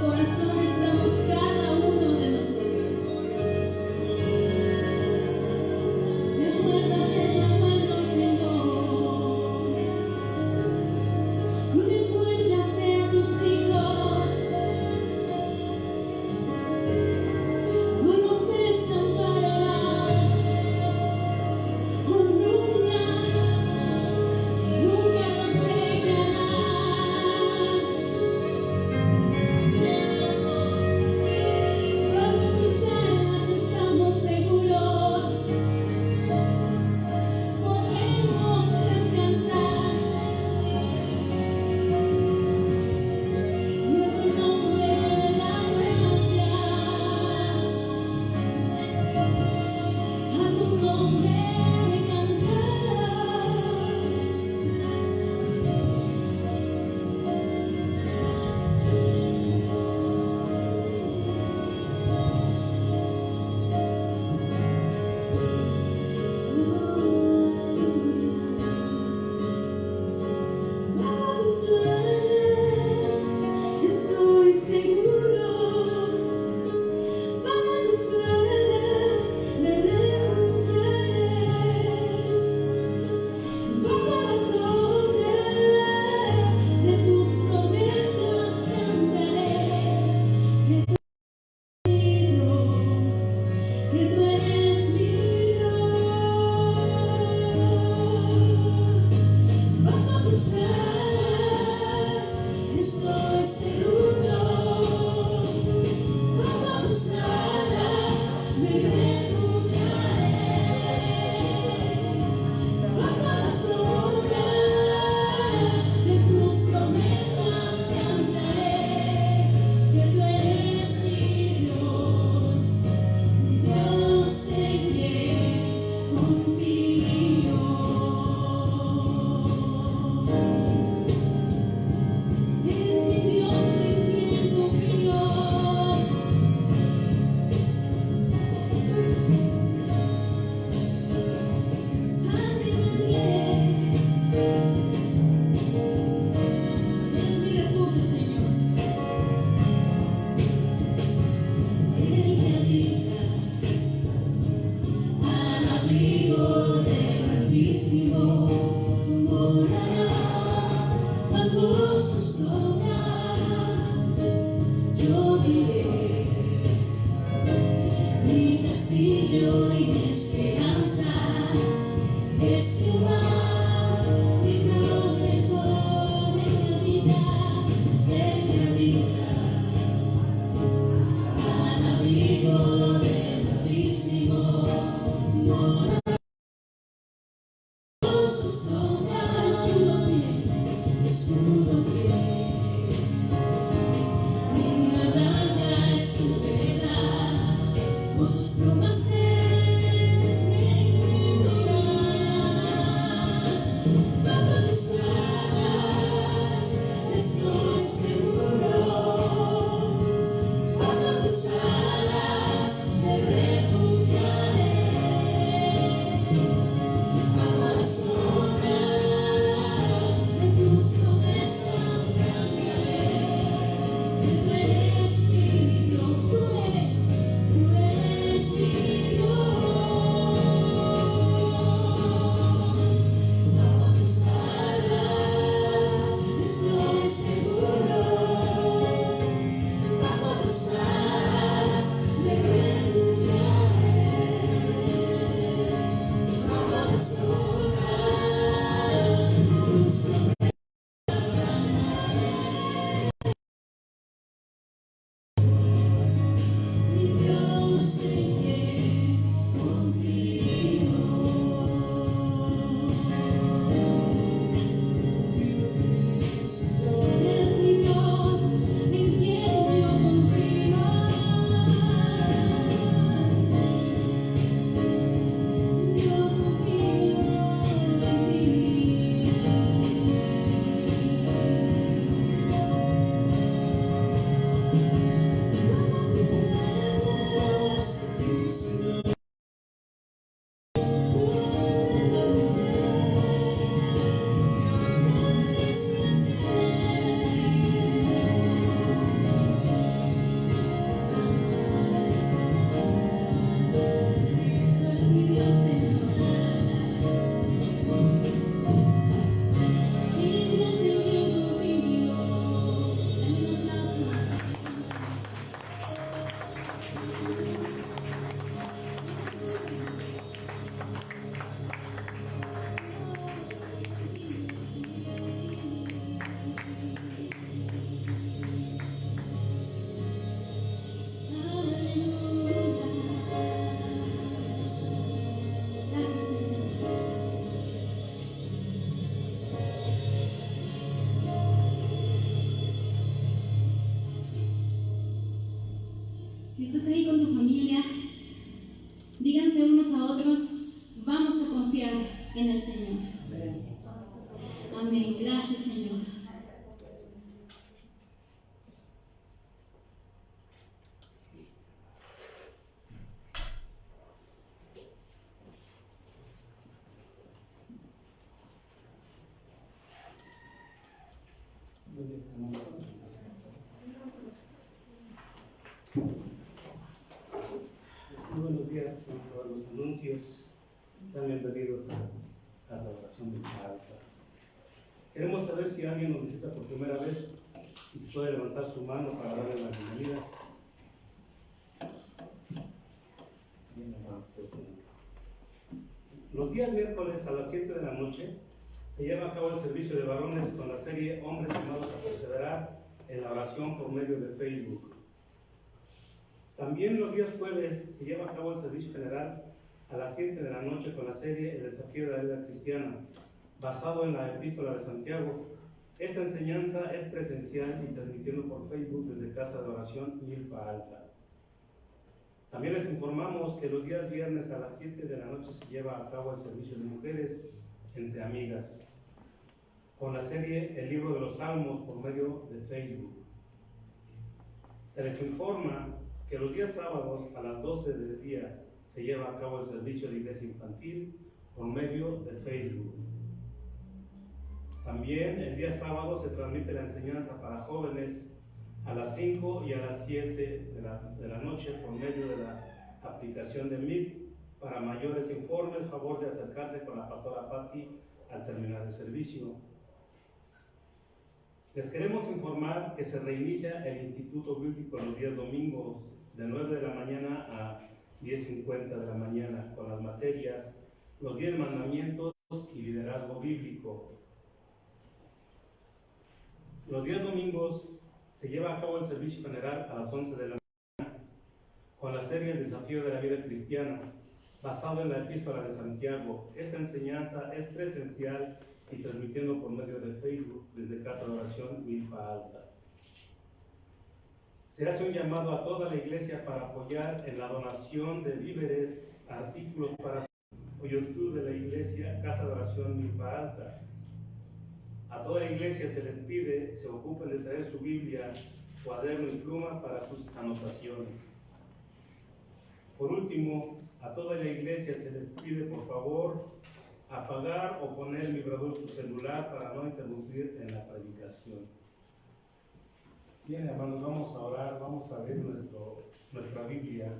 corazón estamos cada uno de nosotros. Recuérdate de amarlo, Señor. Recuérdate a tus hijos. No nos desampararás. Nunca, nunca nos dejarás. Bajo tus alas estamos seguros. Podemos descansar. Y en tu nombre te damos gracias. A tu nombre bajo tus alas estoy seguro. Bajo tus alas me refugiaré. Bajo la sombra de tus promesas cantaré. Que tú eres mi Dios. Bajo tus alas estoy seguro. Bajo tus alas me refugiaré. Bajo la sombra de tus promesas cantaré. Que tú eres mi Dios. Dios en quien confío. Es mi Dios en quien confío. Es mi refugio, Señor. El que habita al abrigo del Altísimo morará bajo su sombra. Yo diré, mi castillo y mi esperanza es Jehová, mi protector. El que habita al abrigo del Altísimo morará bajo su sombra. Escudo fiel, mi naranja es su verdad, con sus plumas me cubrirán. Bajo tus alas estoy seguro. Bajo tus alas me refugiaré. Bajo la sombra de tus promesas cantaré. Que tú eres mi Dios, tú eres mi Dios. Amén. Gracias, Señor. Buenos días, vamos a ver los anuncios. Sean bienvenidos a la oración de alta. Queremos saber si alguien nos visita por primera vez y si puede levantar su mano para darle la bienvenida. Los días miércoles a las 7 de la noche se lleva a cabo el servicio de varones con la serie Hombres llamados a perseverar en la oración por medio de Facebook. También los días jueves se lleva a cabo el servicio general a las 7 de la noche con la serie El desafío de la vida cristiana, basado en la epístola de Santiago. Esta enseñanza es presencial y transmitiendo por Facebook desde Casa de Oración Milpa Alta. También les informamos que los días viernes a las 7 de la noche se lleva a cabo el servicio de mujeres entre amigas, con la serie El libro de los Salmos por medio de Facebook. Se les informa que los días sábados a las 12 del día se lleva a cabo el servicio de iglesia infantil por medio de Facebook. También el día sábado se transmite la enseñanza para jóvenes a las 5 y a las 7 de la noche por medio de la aplicación de Meet. Para mayores informes, favor de acercarse con la pastora Patti al terminar el servicio. Les queremos informar que se reinicia el Instituto Bíblico los días domingos de 9 de la mañana a 10:50 de la mañana con las materias Los 10 Mandamientos y Liderazgo Bíblico. Los días domingos se lleva a cabo el servicio general a las 11 de la mañana con la serie El desafío de la vida cristiana, basado en la epístola de Santiago. Esta enseñanza es presencial y transmitiendo por medio de Facebook desde Casa de Oración Milpa Alta. Se hace un llamado a toda la iglesia para apoyar en la donación de víveres, artículos para YouTube de la iglesia Casa de Oración Milpa Alta. A toda la iglesia se les pide se ocupen de traer su Biblia, cuaderno y pluma para sus anotaciones. Por último, a toda la iglesia se les pide por favor apagar o poner el vibrador de su celular para no interrumpir en la predicación. Bien, hermanos, vamos a orar, vamos a ver nuestra Biblia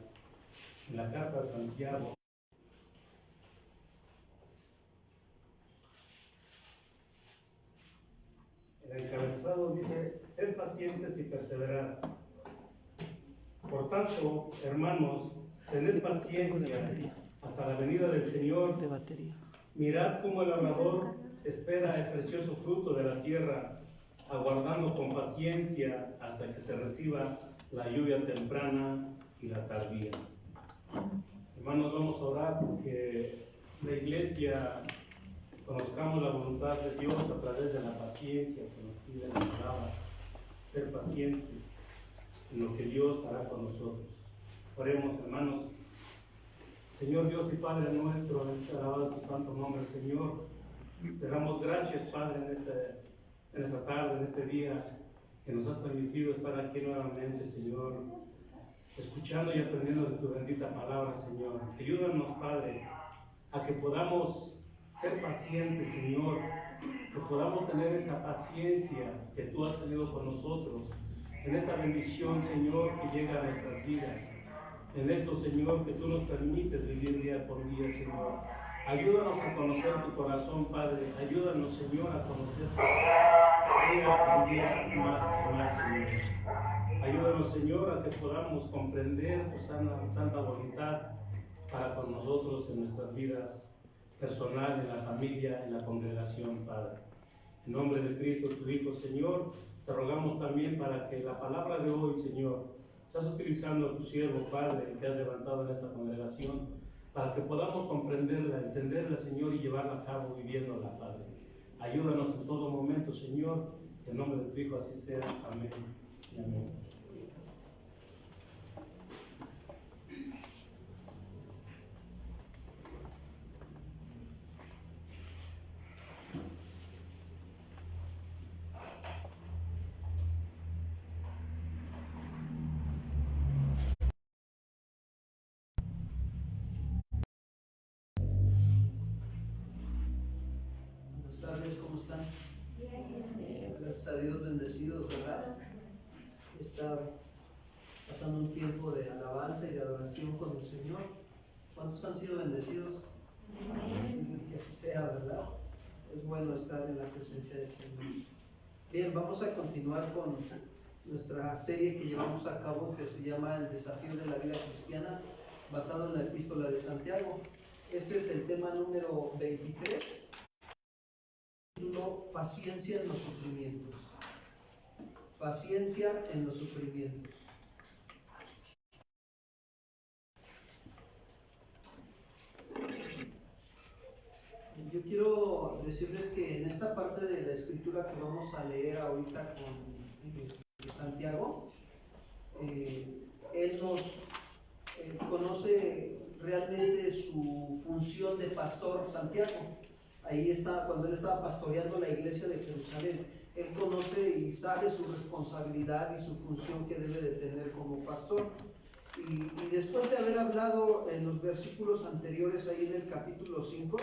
en la carta de Santiago. El encabezado dice: sed pacientes y perseverad. Por tanto, hermanos, tened paciencia hasta la venida del Señor. Mirad cómo el labrador espera el precioso fruto de la tierra, aguardando con paciencia hasta que se reciba la lluvia temprana y la tardía. Hermanos, vamos a orar porque la iglesia conozcamos la voluntad de Dios a través de la paciencia que nos pide la palabra. Ser pacientes en lo que Dios hará con nosotros. Oremos, hermanos. Señor Dios y Padre nuestro, alabado tu santo nombre, Señor. Te damos gracias, Padre, en esta tarde, en este día, que nos has permitido estar aquí nuevamente, Señor, escuchando y aprendiendo de tu bendita palabra, Señor. Ayúdanos, Padre, a que podamos ser pacientes, Señor, que podamos tener esa paciencia que tú has tenido con nosotros, en esta bendición, Señor, que llega a nuestras vidas. En esto, Señor, que tú nos permites vivir día por día, Señor. Ayúdanos a conocer tu corazón, Padre. Ayúdanos, Señor, a conocerte día por día más y más, Señor. Ayúdanos, Señor, a que podamos comprender tu santa voluntad para con nosotros en nuestras vidas personal, en la familia, en la congregación, Padre. En nombre de Cristo, tu Hijo, Señor, te rogamos también para que la palabra de hoy, Señor, estás utilizando a tu siervo, Padre, que has levantado en esta congregación, para que podamos comprenderla, entenderla, Señor, y llevarla a cabo viviéndola, Padre. Ayúdanos en todo momento, Señor, que en nombre de tu Hijo así sea. Amén y amén. Gracias a Dios, bendecidos, ¿verdad? Está pasando un tiempo de alabanza y de adoración con el Señor. ¿Cuántos han sido bendecidos? Que así sea, ¿verdad? Es bueno estar en la presencia del Señor. Bien, vamos a continuar con nuestra serie que llevamos a cabo, que se llama El desafío de la vida cristiana, basado en la epístola de Santiago. Este es el tema número 23, título Paciencia en los sufrimientos. Paciencia en los sufrimientos. Yo quiero decirles que en esta parte de la escritura que vamos a leer ahorita con Santiago, él nos conoce realmente su función de pastor. Santiago, ahí está, cuando él estaba pastoreando la iglesia de Jerusalén, él conoce y sabe su responsabilidad y su función que debe de tener como pastor. Y después de haber hablado en los versículos anteriores, ahí en el capítulo 5,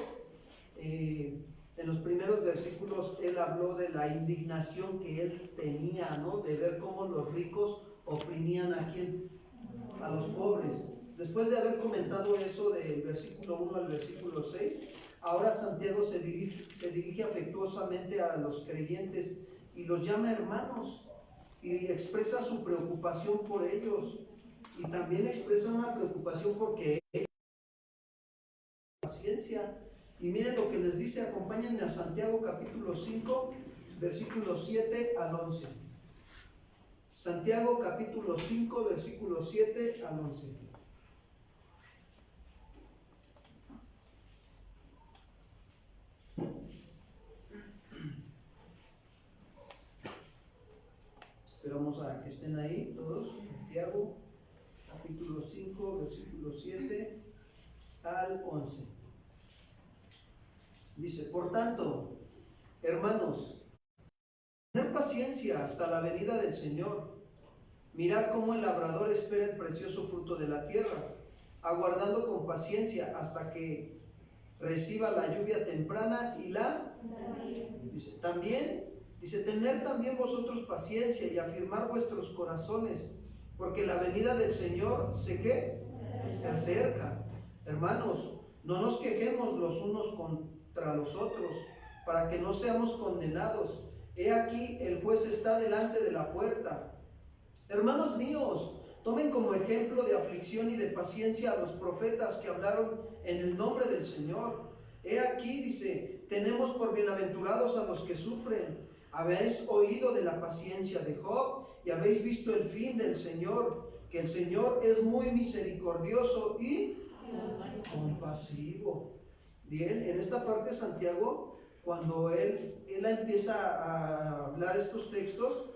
en los primeros versículos él habló de la indignación que él tenía, ¿no? De ver cómo los ricos oprimían a quién, a los pobres. Después de haber comentado eso del versículo 1 al versículo 6, ahora Santiago se dirige afectuosamente a los creyentes y los llama hermanos y expresa su preocupación por ellos, y también expresa una preocupación porque ellos tienen paciencia. Y miren lo que les dice. Acompáñenme a Santiago capítulo 5, versículos 7 al 11. Santiago capítulo 5, versículos 7 al 11. Esperamos a que estén ahí todos. Santiago capítulo 5, versículos 7 al 11. Dice: por tanto, hermanos, tener paciencia hasta la venida del Señor. Mirad cómo el labrador espera el precioso fruto de la tierra, aguardando con paciencia hasta que reciba la lluvia temprana y la... Dice, también, tener también vosotros paciencia y afirmar vuestros corazones, porque la venida del Señor, se acerca. Hermanos, no nos quejemos los unos contra los otros, para que no seamos condenados. He aquí, el juez está delante de la puerta. Hermanos míos, tomen como ejemplo de aflicción y de paciencia a los profetas que hablaron en el nombre del Señor. He aquí, dice, tenemos por bienaventurados a los que sufren. Habéis oído de la paciencia de Job y habéis visto el fin del Señor, que el Señor es muy misericordioso y compasivo. Bien, en esta parte Santiago, cuando él empieza a hablar estos textos,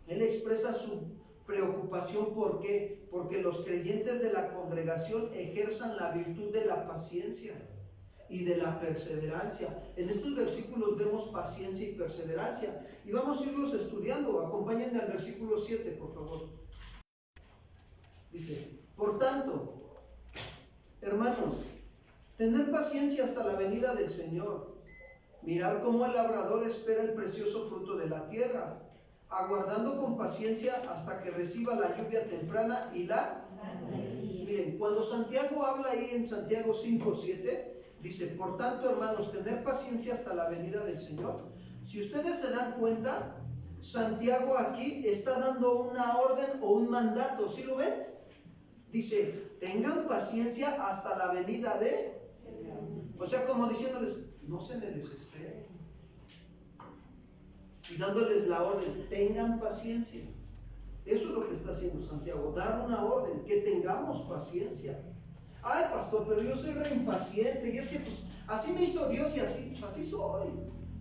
él expresa su preocupación. ¿Por qué? Porque los creyentes de la congregación ejerzan la virtud de la paciencia y de la perseverancia. En estos versículos vemos paciencia y perseverancia, y vamos a irlos estudiando. Acompáñenme al versículo 7, por favor. Dice: por tanto, hermanos, tener paciencia hasta la venida del Señor. Mirad cómo el labrador espera el precioso fruto de la tierra, aguardando con paciencia hasta que reciba la lluvia temprana y la... Miren, cuando Santiago habla ahí en Santiago 5:7, dice: por tanto, hermanos, tener paciencia hasta la venida del Señor. Si ustedes se dan cuenta, Santiago aquí está dando una orden o un mandato. ¿Sí lo ven? Dice: tengan paciencia hasta la venida de... O sea, como diciéndoles, no se me desesperen. Y dándoles la orden, tengan paciencia. Eso es lo que está haciendo Santiago, dar una orden, que tengamos paciencia. Ay, pastor, pero yo soy re impaciente, y es que pues así me hizo Dios y así, pues así soy.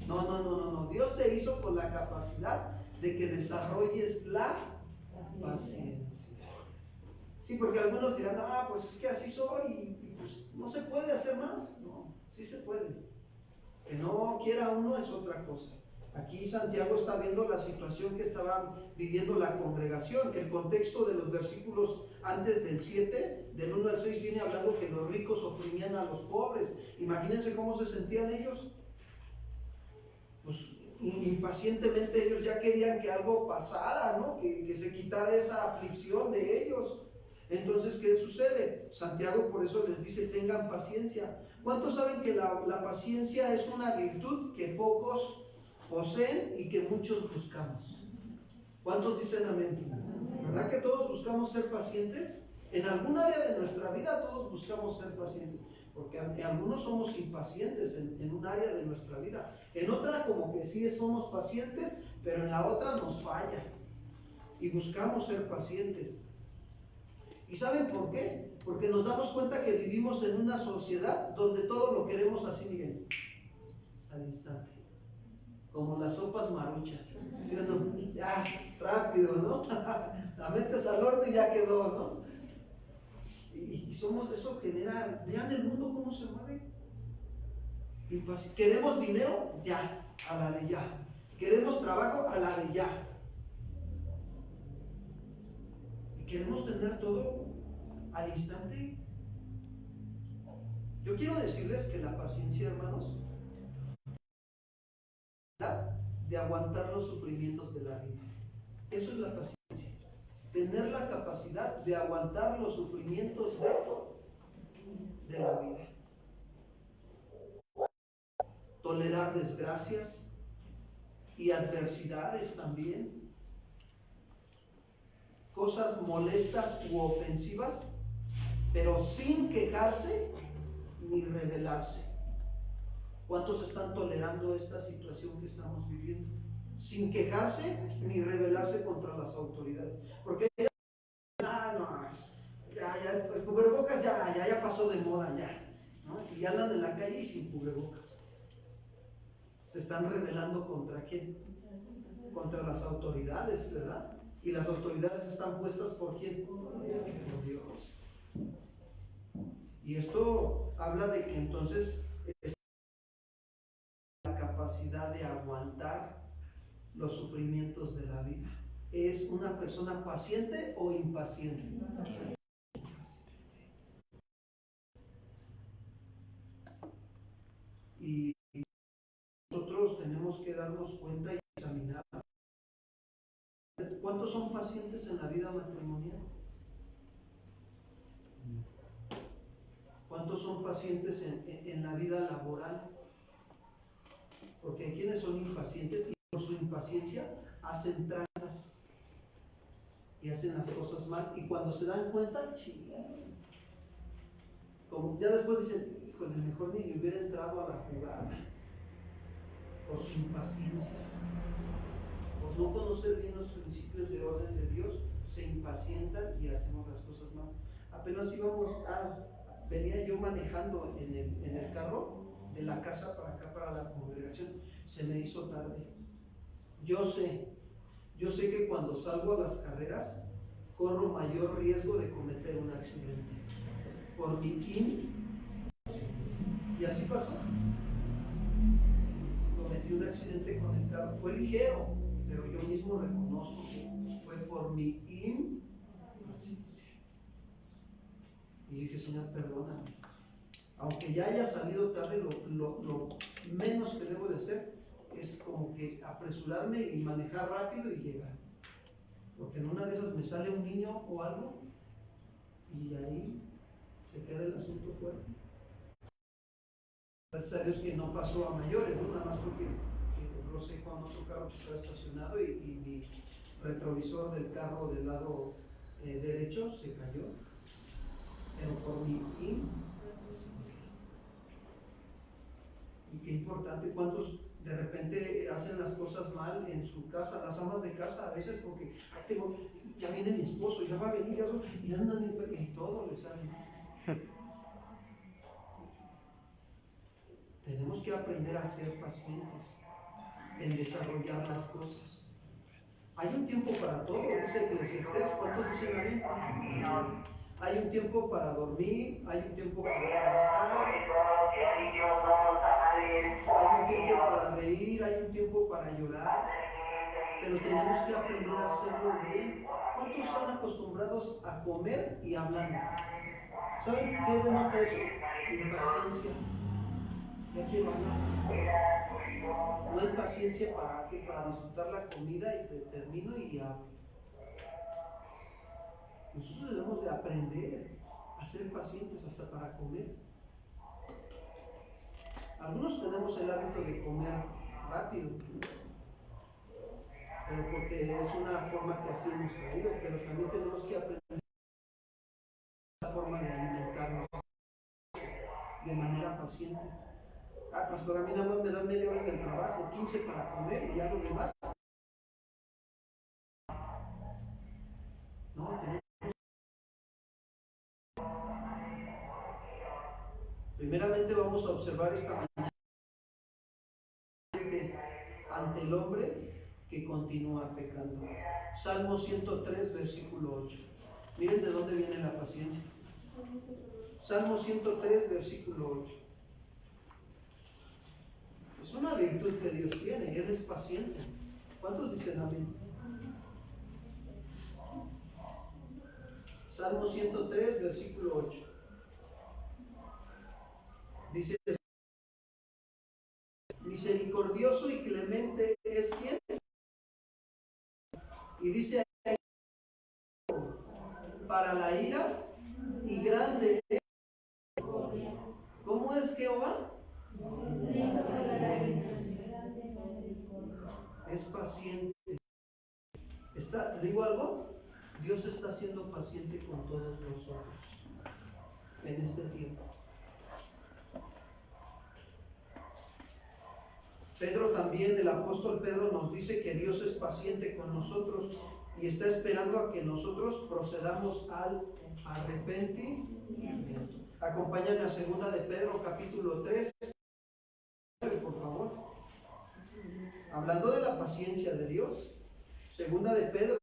No. Dios te hizo con la capacidad de que desarrolles la paciencia. Sí, porque algunos dirán, pues es que así soy y pues no se puede hacer más. No, sí se puede. Que no quiera uno es otra cosa. Aquí Santiago está viendo la situación que estaba viviendo la congregación. El contexto de los versículos antes del 7, del 1 al 6, viene hablando que los ricos oprimían a los pobres. Imagínense cómo se sentían ellos. Pues impacientemente ellos ya querían que algo pasara, ¿no? Que se quitara esa aflicción de ellos. Entonces, ¿qué sucede? Santiago por eso les dice, tengan paciencia. ¿Cuántos saben que la paciencia es una virtud que pocos poseen y que muchos buscamos? ¿Cuántos dicen amén? ¿Verdad que todos buscamos ser pacientes? En algún área de nuestra vida todos buscamos ser pacientes, porque algunos somos impacientes en un área de nuestra vida. En otra como que sí somos pacientes, pero en la otra nos falla y buscamos ser pacientes. ¿Y saben por qué? Porque nos damos cuenta que vivimos en una sociedad donde todo lo queremos así, miren, al instante, como las sopas maruchas, ¿sí o no? Ya, rápido, ¿no? La metes al horno y ya quedó, ¿no? Y somos, eso genera, vean el mundo cómo se mueve. Queremos dinero, ya, a la de ya. Queremos trabajo, a la de ya. Y queremos tener todo al instante. Yo quiero decirles que la paciencia, hermanos, de aguantar los sufrimientos de la vida. Eso es la paciencia. Tener la capacidad de aguantar los sufrimientos de la vida. Tolerar desgracias y adversidades también. Cosas molestas u ofensivas, pero sin quejarse ni rebelarse. ¿Cuántos están tolerando esta situación que estamos viviendo? Sin quejarse ni rebelarse contra las autoridades. Porque ya el cubrebocas ya pasó de moda ya, ¿no? Y andan en la calle y sin cubrebocas. Se están rebelando ¿contra quién? Contra las autoridades, ¿verdad? Y las autoridades están puestas ¿por quién? Por Dios. Y esto habla de que entonces es la capacidad de aguantar los sufrimientos de la vida. ¿Es una persona paciente o impaciente? Y nosotros tenemos que darnos cuenta y examinar. ¿Cuántos son pacientes en la vida matrimonial? ¿Cuántos son pacientes en la vida laboral? Porque hay quienes son impacientes y por su impaciencia hacen tranzas y hacen las cosas mal, y cuando se dan cuenta, como ya después dicen, híjole, mejor ni le hubiera entrado a la jugada. Por su impaciencia, por no conocer bien los principios de orden de Dios, se impacientan y hacemos las cosas mal. Apenas venía yo manejando en el carro de la casa para acá, para la congregación. Se me hizo tarde. Yo sé que cuando salgo a las carreras corro mayor riesgo de cometer un accidente por mi impaciencia. Y así pasó. Cometí un accidente con el carro. Fue ligero, pero yo mismo reconozco que fue por mi impaciencia. Y dije, Señor, perdóname. Aunque ya haya salido tarde, lo menos que debo de hacer es como que apresurarme y manejar rápido y llegar. Porque en una de esas me sale un niño o algo y ahí se queda el asunto fuera. Gracias a Dios que no pasó a mayores, ¿no? Nada más porque rocé con otro carro que estaba estacionado y mi retrovisor del carro del lado derecho se cayó. Pero por mi impaciencia. Y qué importante, ¿cuántos de repente hacen las cosas mal en su casa? Las amas de casa a veces porque ya viene mi esposo, ya va a venir, y andan y todo les sale. Tenemos que aprender a ser pacientes en desarrollar las cosas. Hay un tiempo para todo, dice Eclesiastés. ¿Cuántos dicen amén? Hay un tiempo para dormir, hay un tiempo para trabajar, hay un tiempo para reír, hay un tiempo para llorar, pero tenemos que aprender a hacerlo bien. ¿Cuántos están acostumbrados a comer y hablar? ¿Saben qué denota eso? Impaciencia. Ya quiero hablar. No hay paciencia para que para disfrutar la comida y te termino y hablo. Nosotros debemos de aprender a ser pacientes hasta para comer. Algunos tenemos el hábito de comer rápido, pero porque es una forma que así hemos traído, pero también tenemos que aprender la forma de alimentarnos de manera paciente. Ah, pastor, a mí nada más me dan media hora en el trabajo, 15 para comer y ya lo demás. No, primeramente vamos a observar esta mañana ante el hombre que continúa pecando. Salmo 103, versículo 8. Miren de dónde viene la paciencia. Salmo 103, versículo 8. Es una virtud que Dios tiene, Él es paciente. ¿Cuántos dicen amén? Salmo 103, versículo 8. Dice: misericordioso y clemente es quien. Y dice: para la ira y grande es. ¿Cómo es Jehová? Es paciente. ¿Te digo algo? Dios está siendo paciente con todos nosotros en este tiempo. Pedro también, el apóstol Pedro nos dice que Dios es paciente con nosotros y está esperando a que nosotros procedamos al arrepentimiento. Acompáñame a 2 de Pedro capítulo 3, por favor. Hablando de la paciencia de Dios. 2 de Pedro.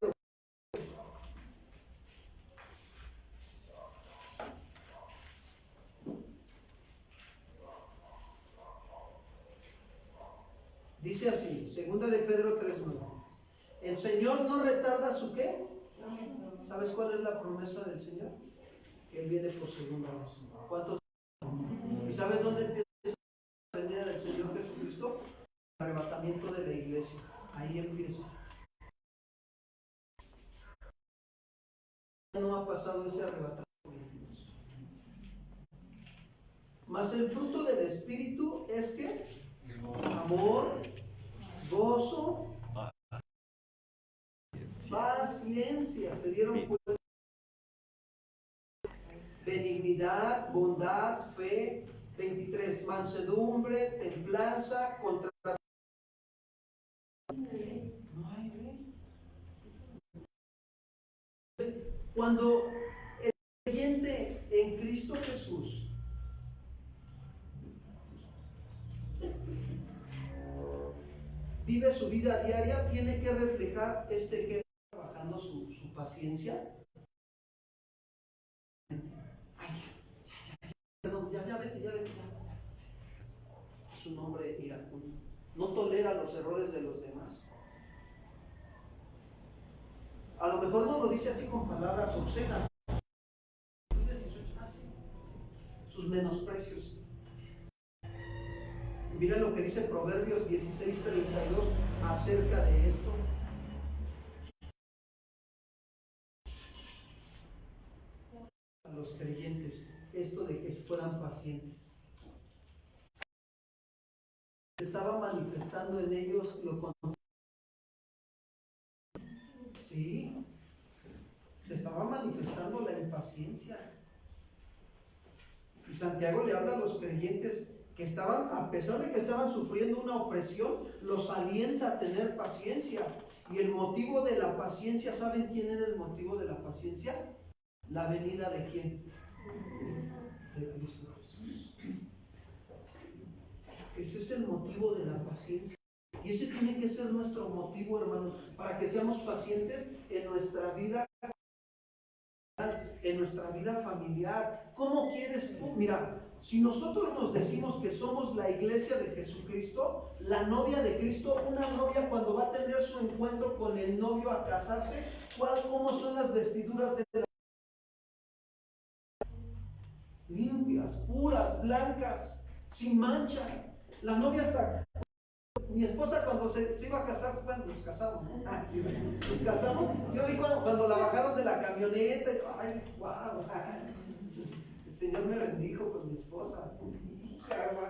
Dice así, 2 de Pedro 3:9. El Señor no retarda su ¿qué? ¿Sabes cuál es la promesa del Señor? Que Él viene por segunda vez. ¿Cuántos? ¿Y sabes dónde empieza la venida del Señor Jesucristo? El arrebatamiento de la iglesia. Ahí empieza. No ha pasado ese arrebatamiento. Mas el fruto del Espíritu es que amor, gozo, paciencia. Se dieron cuenta. Benignidad, bondad, fe. 23. Mansedumbre, templanza, contra. No hay ley. Cuando el creyente en Cristo Jesús vive su vida diaria, tiene que reflejar que trabajando su paciencia. Perdón, ya vete. Es un hombre iracundo. No tolera los errores de los demás. A lo mejor no lo dice así con palabras obscenas. Sus menosprecios. Mira lo que dice Proverbios 16:32 acerca de esto. A los creyentes, esto de que fueran pacientes. Se estaba manifestando en ellos lo contrario. Sí, se estaba manifestando la impaciencia. Y Santiago le habla a los creyentes que estaban, a pesar de que estaban sufriendo una opresión, los alienta a tener paciencia. Y el motivo de la paciencia, ¿saben quién era el motivo de la paciencia? La venida de ¿quién? De Cristo Jesús. Ese es el motivo de la paciencia. Y ese tiene que ser nuestro motivo, hermanos, para que seamos pacientes en nuestra vida, en nuestra vida familiar. ¿Cómo quieres tú? Mira, si nosotros nos decimos que somos la iglesia de Jesucristo, la novia de Cristo, una novia cuando va a tener su encuentro con el novio a casarse, ¿cómo son las vestiduras de la limpias, puras, blancas, sin mancha? La novia está, Mi esposa cuando se iba a casar, bueno, nos casamos, ¿no? Ah, sí, nos casamos. Yo vi cuando la bajaron de la camioneta, yo, ay, wow, el Señor me bendijo con mi esposa.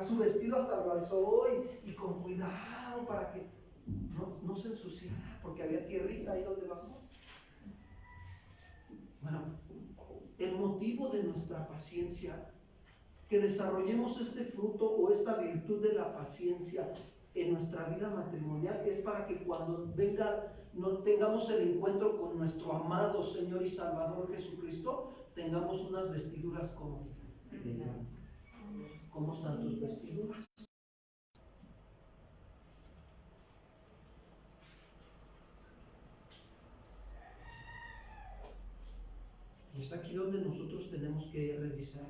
Su vestido hasta lo alzó y con cuidado para que no se ensuciara, porque había tierrita ahí donde bajó. Bueno, el motivo de nuestra paciencia, que desarrollemos este fruto o esta virtud de la paciencia en nuestra vida matrimonial, es para que cuando venga, no tengamos el encuentro con nuestro amado Señor y Salvador Jesucristo, tengamos unas vestiduras como. ¿Cómo están tus vestiduras? Y es aquí donde nosotros tenemos que revisar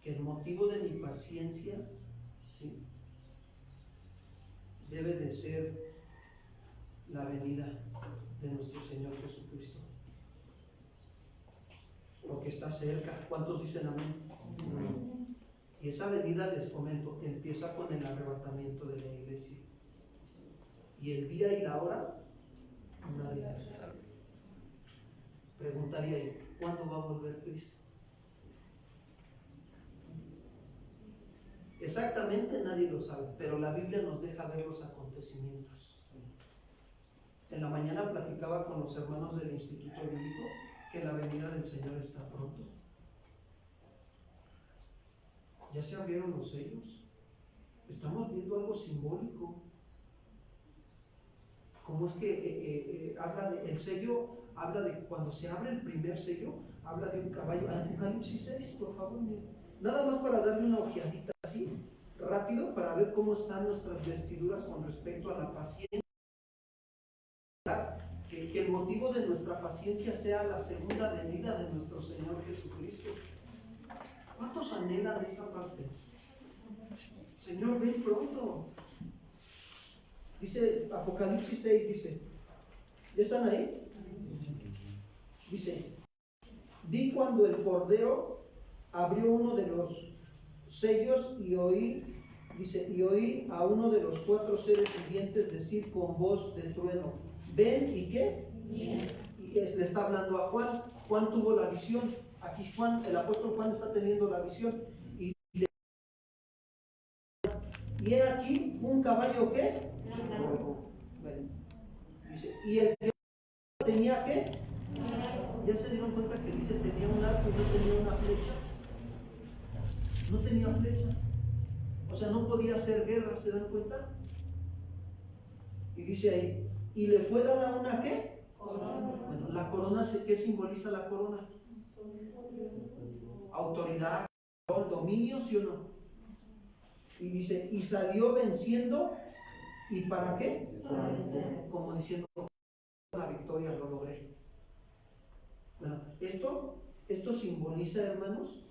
que el motivo de mi paciencia, ¿sí?, debe de ser la venida de nuestro Señor Jesucristo, porque está cerca. ¿Cuántos dicen amén? Amén. Y esa venida, les comento, empieza con el arrebatamiento de la iglesia. Y el día y la hora, nadie la sabe. Preguntaría yo, ¿cuándo va a volver Cristo? Exactamente nadie lo sabe, pero la Biblia nos deja ver los acontecimientos. En la mañana platicaba con los hermanos del Instituto Bíblico que la venida del Señor está pronto. ¿Ya se abrieron los sellos? Estamos viendo algo simbólico. ¿Cómo es que habla de el sello? Habla de cuando se abre el primer sello, habla de un caballo. Apocalipsis 6, por favor, miren. Nada más para darle una ojeadita así, rápido, para ver cómo están nuestras vestiduras con respecto a la paciencia. Que el motivo de nuestra paciencia sea la segunda venida de nuestro Señor Jesucristo. ¿Cuántos anhelan esa parte? Señor, ven pronto. Dice Apocalipsis 6, dice, ¿ya están ahí? Dice, vi cuando el Cordero abrió uno de los sellos y oí, dice, y oí a uno de los 4 seres vivientes decir con voz de trueno, ven, ¿y qué? Bien. Y le está hablando a Juan. Juan tuvo la visión. Aquí Juan, el apóstol Juan está teniendo la visión. Y he aquí un caballo, ¿qué? Bueno, dice, y el que tenía, ¿qué? ¿Ya se dieron cuenta que dice tenía un arco y no tenía una flecha? No tenía flecha. O sea, no podía hacer guerra, ¿se dan cuenta? Y dice ahí, y le fue dada una, ¿qué? Corona. Bueno, la corona, ¿qué simboliza la corona? Autoridad, dominio, ¿sí o no? Y dice, y salió venciendo, ¿y para qué? Como diciendo, la victoria lo logré. Bueno, esto simboliza, hermanos,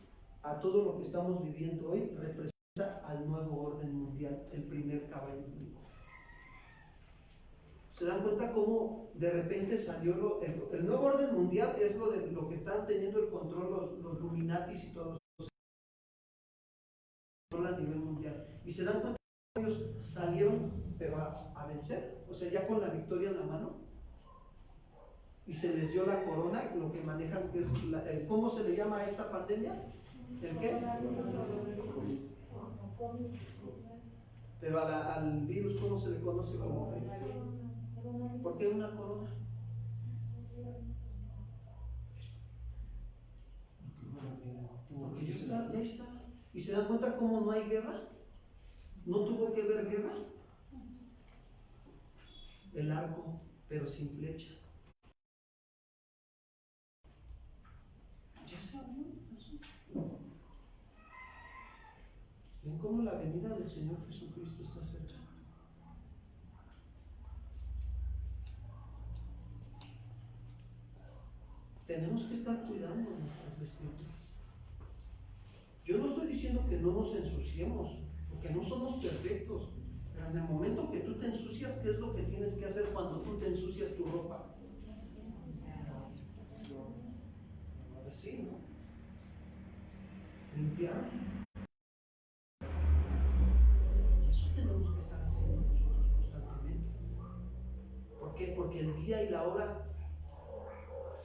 a todo lo que estamos viviendo hoy, representa al nuevo orden mundial, el primer caballo bíblico. ¿Se dan cuenta cómo de repente salió el nuevo orden mundial? Es lo que están teniendo el control los Illuminatis y todos los a nivel mundial. Y se dan cuenta que ellos salieron, pero a vencer, o sea, ya con la victoria en la mano. Y se les dio la corona, lo que manejan, que es ¿cómo se le llama a esta pandemia? ¿El qué? Pero al virus, ¿cómo se le conoce como? ¿Por qué una corona? Porque ya está. ¿Y se dan cuenta cómo no hay guerra? ¿No tuvo que haber guerra? El arco, pero sin flecha. Ya se abrió. ¿Ven cómo la venida del Señor Jesucristo está cerca? Tenemos que estar cuidando nuestras vestiduras. Yo no estoy diciendo que no nos ensuciemos, porque no somos perfectos. Pero en el momento que tú te ensucias, ¿qué es lo que tienes que hacer cuando tú te ensucias tu ropa? Así, ¿no? Limpiar. Y eso día y la hora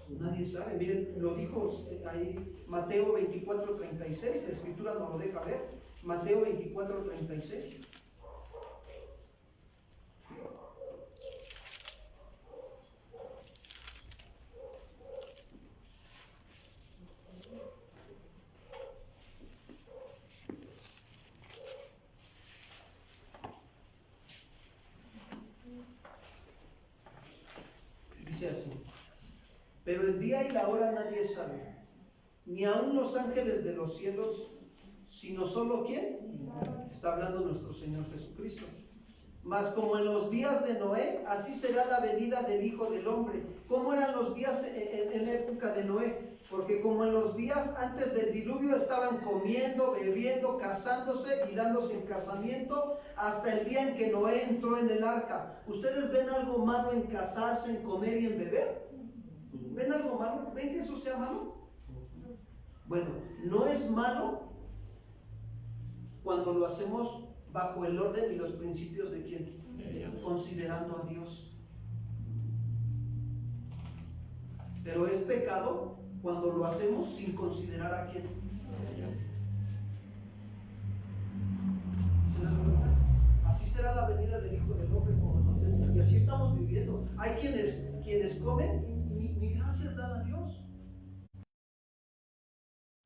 nadie sabe. Miren, lo dijo ahí Mateo 24:36, la escritura nos lo deja ver. Mateo 24:36. Dice así: pero el día y la hora nadie sabe, ni aun los ángeles de los cielos, sino solo ¿quién? Está hablando nuestro Señor Jesucristo. Mas como en los días de Noé, así será la venida del Hijo del Hombre. ¿Cómo eran los días en la época de Noé? Porque como en los días antes del diluvio estaban comiendo, bebiendo, casándose y dándose en casamiento, hasta el día en que Noé entró en el arca. ¿Ustedes ven algo malo en casarse, en comer y en beber? ¿Ven algo malo? ¿Ven que eso sea malo? Bueno, no es malo cuando lo hacemos bajo el orden y los principios de quién, considerando a Dios. Pero es pecado cuando lo hacemos sin considerar a quién. Así será la venida del Hijo del Hombre, y así estamos viviendo. Hay quienes comen y ni gracias dan a Dios.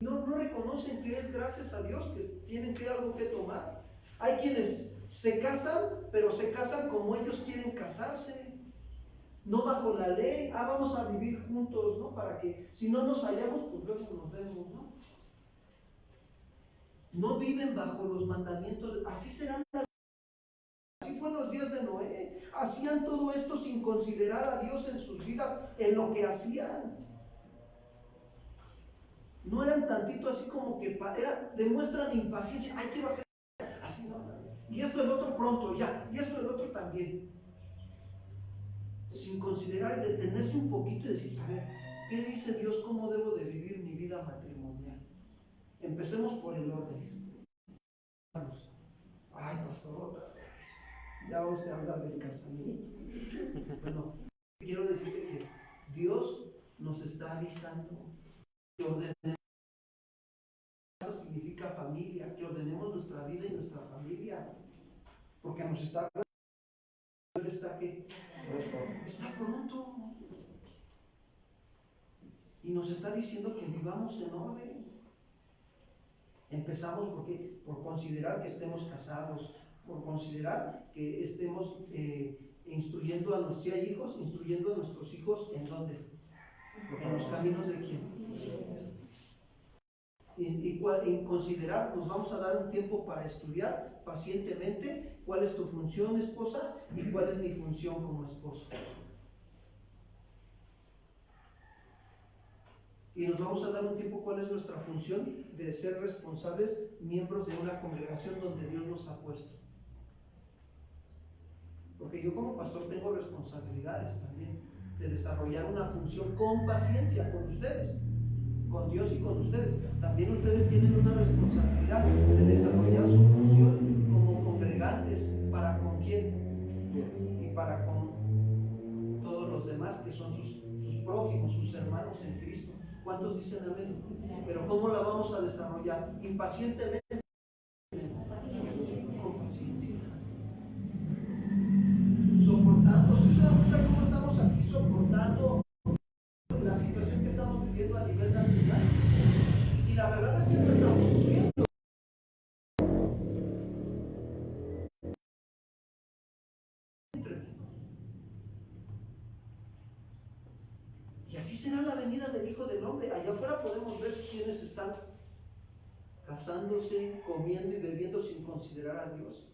No reconocen que es gracias a Dios que tienen que algo que tomar. Hay quienes se casan, pero se casan como ellos quieren casarse, no bajo la ley. Vamos a vivir juntos, ¿no? Para que si no nos hallamos, pues luego nos vemos, ¿no? No viven bajo los mandamientos. Así serán. Así fue en los días de Noé. Hacían todo esto sin considerar a Dios en sus vidas, en lo que hacían. No eran tantito así como que demuestran impaciencia. Ay, quiero hacer así, no. Y esto el otro pronto, ya. Y esto el otro también. Sin considerar y detenerse un poquito y decir, a ver, ¿qué dice Dios? ¿Cómo debo de vivir mi vida matrimonial? Empecemos por el orden. Ay, pastor, otra vez. Ya va usted a hablar del casamiento. Bueno, quiero decirte que Dios nos está avisando que ordenemos. Casa significa familia, que ordenemos nuestra vida y nuestra familia. Porque nos está hablando. Está pronto. Y nos está diciendo que vivamos en orden. Empezamos por considerar que estemos casados, por considerar que estemos instruyendo a nuestros hijos, instruyendo a nuestros hijos ¿en dónde? En los caminos de quién. Y considerar, nos vamos a dar un tiempo para estudiar pacientemente cuál es tu función, esposa, y cuál es mi función como esposo. Y nos vamos a dar un tiempo cuál es nuestra función de ser responsables miembros de una congregación donde Dios nos ha puesto. Porque yo como pastor tengo responsabilidades también de desarrollar una función con paciencia con ustedes, con Dios y con ustedes. También ustedes tienen una responsabilidad de desarrollar su función como congregantes. ¿Para con quién? Y para con todos los demás que son sus prójimos, sus hermanos en Cristo. ¿Cuántos dicen amén? Pero ¿cómo la vamos a desarrollar? Impacientemente, con paciencia, soportando. Si se dan cuenta cómo estamos aquí soportando la situación que estamos viviendo a nivel nacional, y la verdad es que no estamos sufriendo. Y así será la venida del Hijo del Hombre. Allá afuera podemos ver quienes están casándose, comiendo y bebiendo sin considerar a Dios.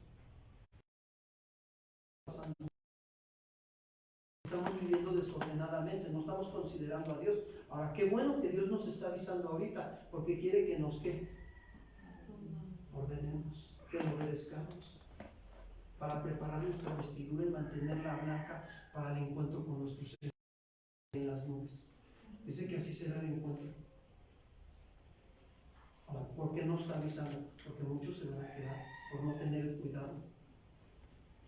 Estamos viviendo desordenadamente, no estamos considerando a Dios. Ahora, qué bueno que Dios nos está avisando ahorita, porque quiere que nos ordenemos, que lo obedezcamos, para preparar nuestra vestidura y mantenerla blanca para el encuentro con nuestro Señor en las nubes. Dice que así será el encuentro. Ahora, ¿por qué no está avisando? Porque muchos se van a quedar por no tener el cuidado.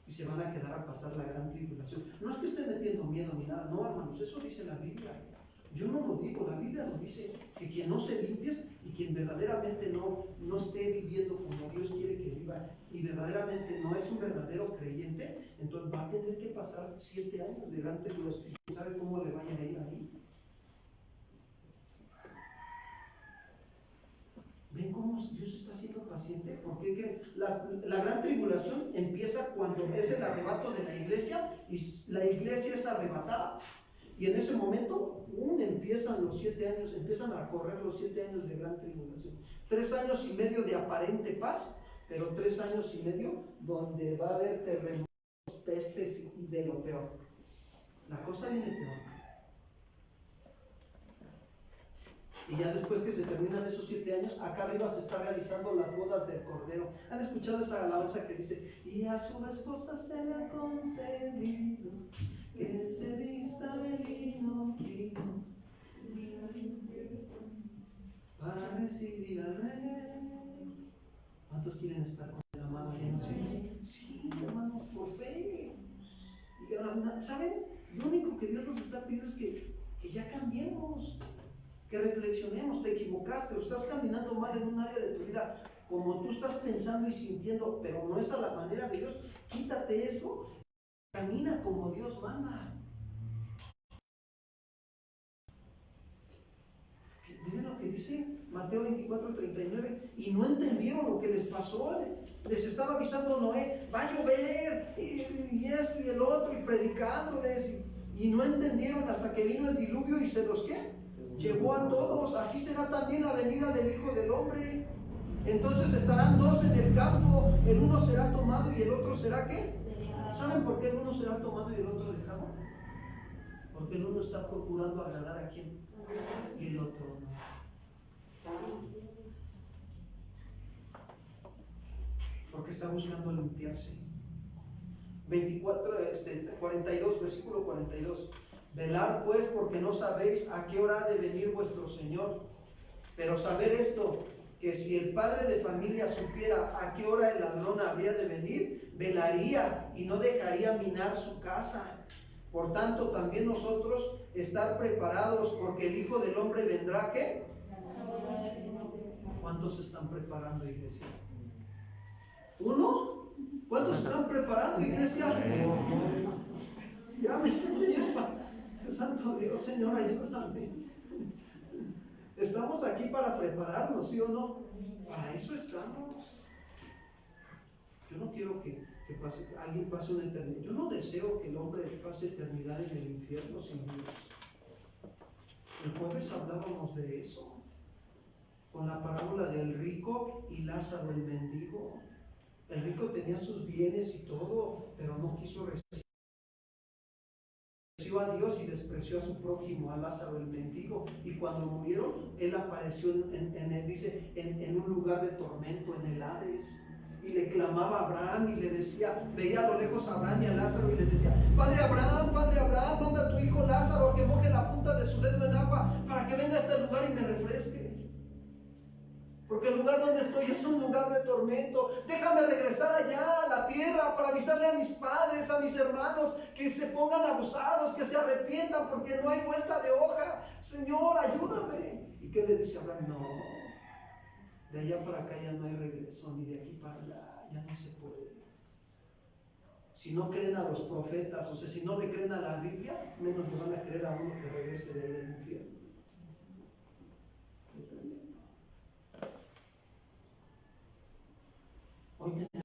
Y se van a quedar a pasar la gran tribulación. No es que esté metiendo miedo ni nada, no, hermanos, eso dice la Biblia. Yo no lo digo, la Biblia nos dice que quien no se limpie y quien verdaderamente no esté viviendo como Dios quiere que viva y verdaderamente no es un verdadero creyente, entonces va a tener que pasar 7 años de gran tribulación. ¿Quién sabe cómo le vaya a ir ahí? ¿Ven cómo Dios está siendo paciente? Porque la gran tribulación empieza cuando es el arrebato de la iglesia y la iglesia es arrebatada. Y en ese momento, empiezan los 7 años, empiezan a correr los 7 años de gran tribulación. 3 años y medio de aparente paz, pero 3 años y medio donde va a haber terremotos, pestes y de lo peor. La cosa viene peor. Y ya después que se terminan esos 7 años, acá arriba se está realizando las bodas del Cordero. ¿Han escuchado esa alabanza que dice: y a su esposa se le ha concedido que se vista de lino fino para recibir al Rey? ¿Cuántos quieren estar con el amado lleno? Sí, hermano, por fe. Y ahora, ¿saben? Lo único que Dios nos está pidiendo es que ya cambiemos, que reflexionemos. Te equivocaste o estás caminando mal en un área de tu vida, como tú estás pensando y sintiendo, pero no es a la manera de Dios. Quítate eso, camina como Dios manda. Miren lo que dice Mateo 24:39, y no entendieron lo que les pasó. Les estaba avisando Noé: va a llover, y esto y el otro, y predicándoles, y no entendieron hasta que vino el diluvio y se los ¿qué? Llevó a todos. Así será también la venida del Hijo del Hombre. Entonces estarán 2 en el campo, el uno será tomado y el otro será ¿qué? ¿Saben por qué el uno será tomado y el otro dejado? Porque el uno está procurando agradar a quién y el otro no. Porque está buscando limpiarse. 42, versículo 42. Velad pues, porque no sabéis a qué hora ha de venir vuestro Señor. Pero saber esto, que si el padre de familia supiera a qué hora el ladrón habría de venir, velaría y no dejaría minar su casa. Por tanto, también nosotros estar preparados, porque el Hijo del Hombre vendrá, ¿qué? ¿Cuántos se están preparando, iglesia? ¿Uno? ¿Cuántos se están preparando, iglesia? Ya me estoy Santo Dios, Señor, ayúdame. Estamos aquí para prepararnos, ¿sí o no? Para eso estamos. Yo no quiero que alguien pase una eternidad. Yo no deseo que el hombre pase eternidad en el infierno sin Dios. El jueves hablábamos de eso, con la parábola del rico y Lázaro el mendigo. El rico tenía sus bienes y todo, pero no quiso recibir a Dios y despreció a su prójimo, a Lázaro el mendigo. Y cuando murieron, él apareció en un lugar de tormento, en el Hades. Y le clamaba a Abraham y le decía, veía a lo lejos a Abraham y a Lázaro y le decía: Padre Abraham, manda a tu hijo Lázaro a que moje la punta de su dedo en agua para que venga a este lugar y me refresque. Porque el lugar donde estoy es un lugar de tormento. Déjame regresar allá a la tierra para avisarle a mis padres, a mis hermanos, que se pongan abusados, que se arrepientan, porque no hay vuelta de hoja. Señor, ayúdame. ¿Y qué le dice Abraham? No, de allá para acá ya no hay regreso, ni de aquí para allá, ya no se puede. Si no creen a los profetas, o sea, si no le creen a la Biblia, menos le van a creer a uno que regrese de ahí del infierno. Hoy tenemos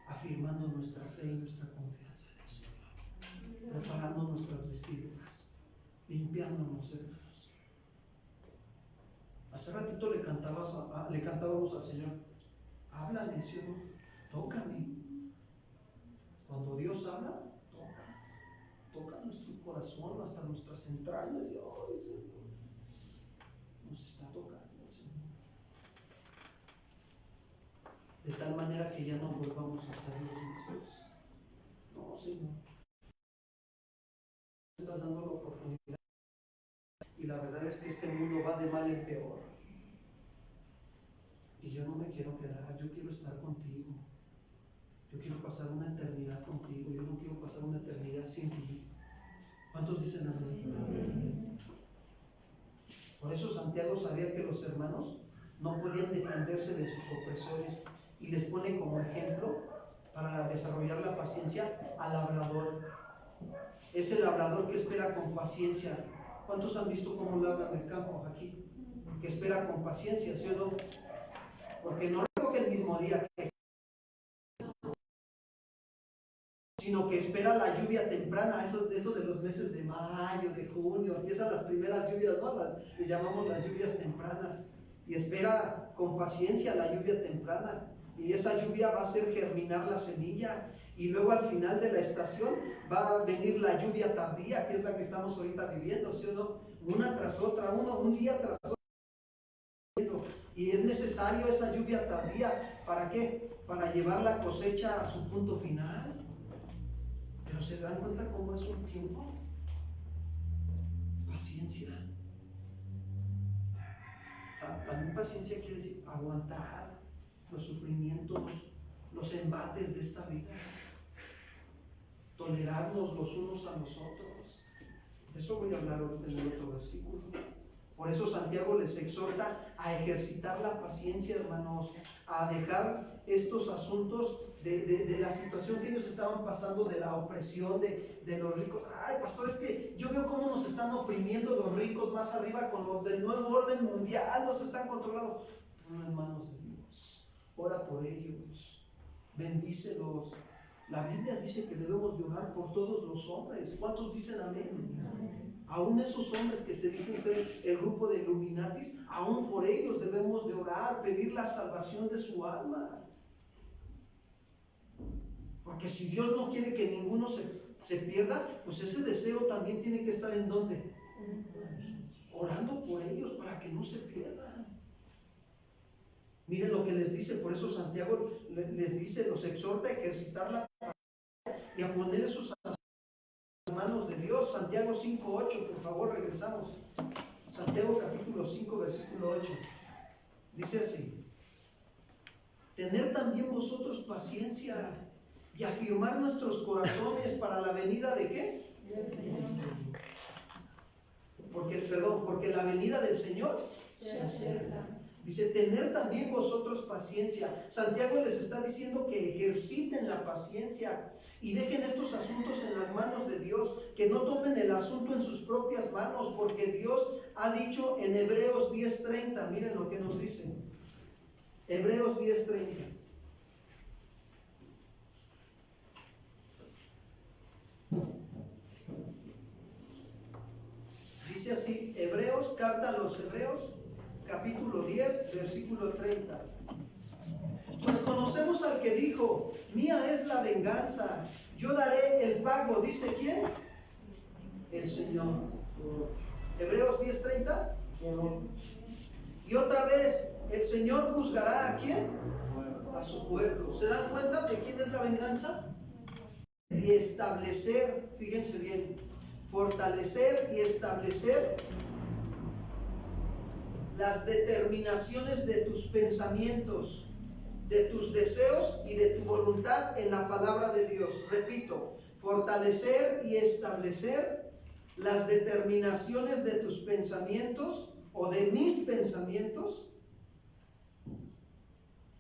afirmando nuestra fe y nuestra confianza en el Señor, preparando nuestras vestiduras, limpiándonos, hermanos. Hace ratito le cantábamos al Señor: háblame, Señor, tócame. Cuando Dios habla, toca nuestro corazón hasta nuestras entrañas. Y oh, Señor, nos está tocando, Señor, de tal manera que ya no volvamos a ser los mismos. No, Señor, estás dando la oportunidad. Y la verdad es que este mundo va de mal en peor. Y yo no me quiero quedar, yo quiero estar contigo. pasar una eternidad contigo, yo no quiero pasar una eternidad sin ti. ¿Cuántos dicen amén? Por eso Santiago sabía que los hermanos no podían defenderse de sus opresores y les pone como ejemplo para desarrollar la paciencia al labrador. Es el labrador que espera con paciencia. ¿Cuántos han visto cómo labran el campo aquí? Que espera con paciencia, ¿sí o no? Porque no recoge el mismo día, sino que espera la lluvia temprana, eso de los meses de mayo, de junio, empiezan las primeras lluvias, ¿no? Les llamamos las lluvias tempranas, y espera con paciencia la lluvia temprana, y esa lluvia va a hacer germinar la semilla, y luego al final de la estación va a venir la lluvia tardía, que es la que estamos ahorita viviendo, ¿sí o no? Una tras otra, un día tras otro, y es necesario esa lluvia tardía, ¿para qué? Para llevar la cosecha a su punto final. Pero ¿se dan cuenta cómo es un tiempo? Paciencia. También paciencia quiere decir aguantar los sufrimientos, los embates de esta vida, tolerarnos los unos a los otros. De eso voy a hablar ahorita en el otro versículo. Por eso Santiago les exhorta a ejercitar la paciencia, hermanos, a dejar estos asuntos de la situación que ellos estaban pasando, de la opresión de los ricos. Ay, pastor, es que yo veo cómo nos están oprimiendo los ricos más arriba con lo del nuevo orden mundial, nos están controlando. Pon en manos de Dios, ora por ellos, bendícelos. La Biblia dice que debemos de orar por todos los hombres. ¿Cuántos dicen amén? Aún esos hombres que se dicen ser el grupo de Illuminatis, aún por ellos debemos de orar, pedir la salvación de su alma. Porque si Dios no quiere que ninguno se pierda, pues ese deseo también tiene que estar ¿en dónde? Orando por ellos para que no se pierdan. Miren lo que les dice, por eso Santiago les dice, los exhorta a ejercitar la paciencia y a poner esos manos de Dios. Santiago 5:8, por favor, regresamos. Santiago capítulo 5, versículo 8. Dice así: tener también vosotros paciencia y afirmar nuestros corazones para la venida de ¿qué? Porque la venida del Señor se acerca. Dice, tener también vosotros paciencia. Santiago les está diciendo que ejerciten la paciencia y dejen estos asuntos en las manos de Dios, que no tomen el asunto en sus propias manos, porque Dios ha dicho en Hebreos 10:30, miren lo que nos dice. Hebreos 10:30. Dice así, Hebreos, carta a los Hebreos, capítulo 10, versículo 30. Pues conocemos al que dijo, mía es la venganza, yo daré el pago. ¿Dice quién? El Señor. Hebreos 10:30. Y otra vez, el Señor juzgará ¿a quién? A su pueblo. ¿Se dan cuenta de quién es la venganza? Y establecer, fíjense bien, fortalecer y establecer las determinaciones de tus pensamientos, de tus deseos y de tu voluntad en la palabra de Dios. Repito, fortalecer y establecer las determinaciones de tus pensamientos o de mis pensamientos,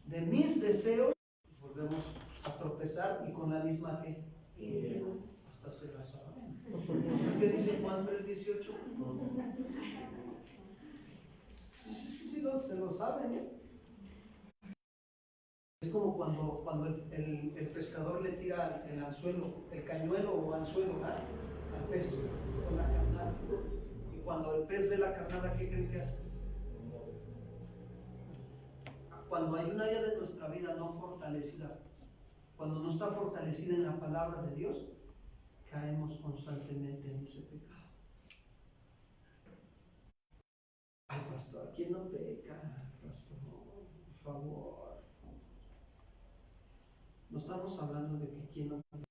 de mis deseos. Volvemos a tropezar y con la misma que hasta se la saben. ¿Qué dice Juan 3:18? Sí, se lo saben, ¿eh? Es como cuando el pescador le tira el anzuelo, el cañuelo o anzuelo, ¿verdad? Al pez con la carnada. Y cuando el pez ve la carnada, ¿qué creen que hace? Cuando hay un área de nuestra vida no fortalecida, cuando no está fortalecida en la palabra de Dios, caemos constantemente en ese pecado. Ay, pastor, ¿quién no peca? Pastor, por favor. No estamos hablando de que quién no peca.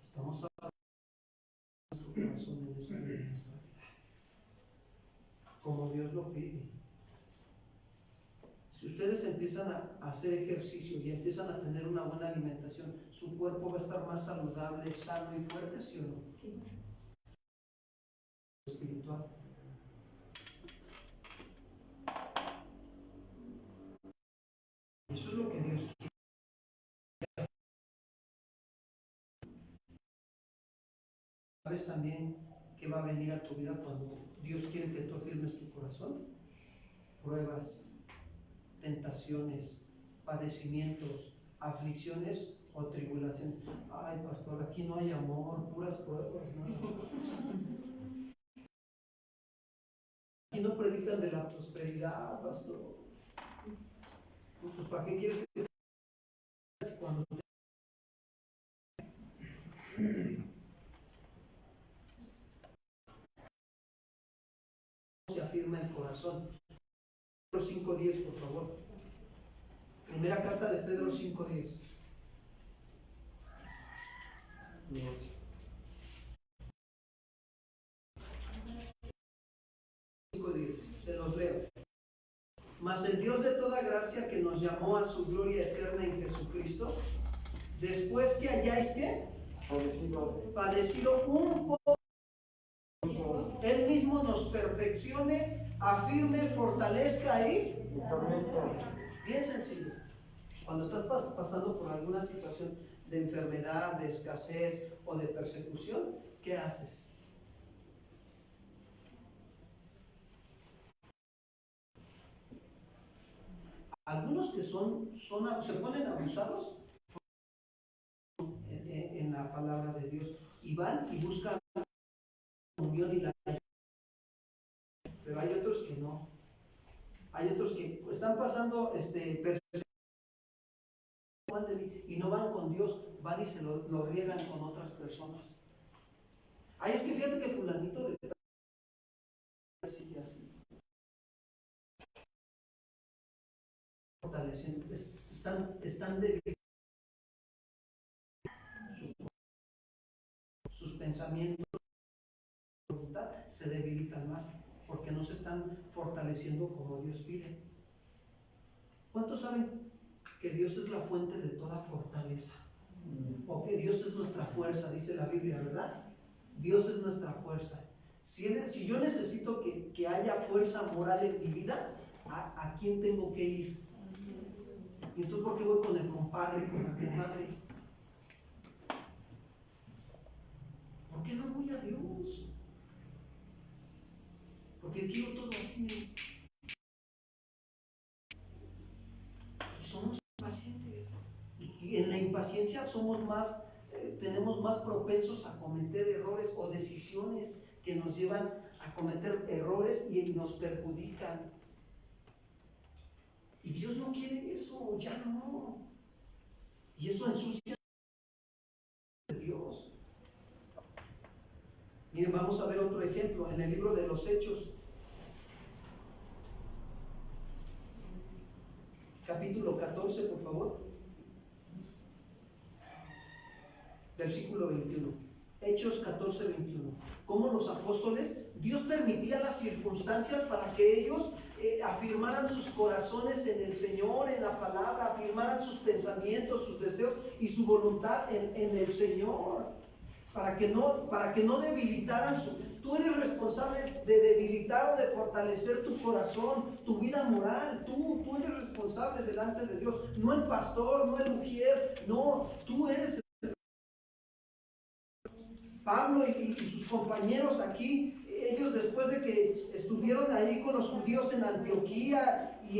Estamos hablando de nuestro corazón en esta vida. Como Dios lo pide. Si ustedes empiezan a hacer ejercicio y empiezan a tener una buena alimentación, su cuerpo va a estar más saludable, sano y fuerte, ¿sí o no? Sí. Espiritual. Eso es lo que Dios quiere. ¿Sabes también qué va a venir a tu vida cuando Dios quiere que tú afirmes tu corazón? Pruebas, tentaciones, padecimientos, aflicciones o tribulaciones. Ay, pastor, aquí no hay amor, puras pruebas, nada más. Aquí no predican de la prosperidad, pastor. Pues, ¿para qué quieres que cuando se afirma el corazón? Pedro 5:10, por favor. Primera carta de Pedro 5:10. Se los leo. Mas el Dios de toda gracia, que nos llamó a su gloria eterna en Jesucristo, después que hayáis ¿qué? Padecido un poco, Él mismo nos perfeccione, afirme, fortalezca y bien sencillo. Cuando estás pasando por alguna situación de enfermedad, de escasez o de persecución, ¿qué haces? Algunos que se ponen abusados en la palabra de Dios y van y buscan la comunión y la ayuda. Pero hay otros que no. Hay otros que están pasando persecución y no van con Dios, van y se lo riegan con otras personas. Ay, es que fíjate que fulanito de sigue así. Fortaleciendo, están debilitando sus pensamientos, se debilitan más porque no se están fortaleciendo como Dios pide. ¿Cuántos saben que Dios es la fuente de toda fortaleza? O que Dios es nuestra fuerza, dice la Biblia, ¿verdad? Dios es nuestra fuerza. Si yo necesito que haya fuerza moral en mi vida, ¿a quién tengo que ir? ¿Y entonces por qué voy con el compadre, con la comadre? ¿Por qué no voy a Dios? Porque quiero todo así. Y somos impacientes. Y en la impaciencia somos más, tenemos más propensos a cometer errores o decisiones que nos llevan a cometer errores y nos perjudican. Y Dios no quiere eso, ya no. Y eso ensucia a Dios. Miren, vamos a ver otro ejemplo en el libro de los Hechos, capítulo 14, por favor, versículo 21. Hechos 14, 21. Cómo los apóstoles, Dios permitía las circunstancias para que ellos afirmaran sus corazones en el Señor, en la palabra, afirmaran sus pensamientos, sus deseos y su voluntad en el Señor, para que no debilitaran Tú eres responsable de debilitar o de fortalecer tu corazón, tu vida moral. Tú eres responsable delante de Dios, no el pastor, no el mujer, no, tú eres. Pablo y sus compañeros aquí, ellos después de que estuvieron ahí con los judíos en Antioquía y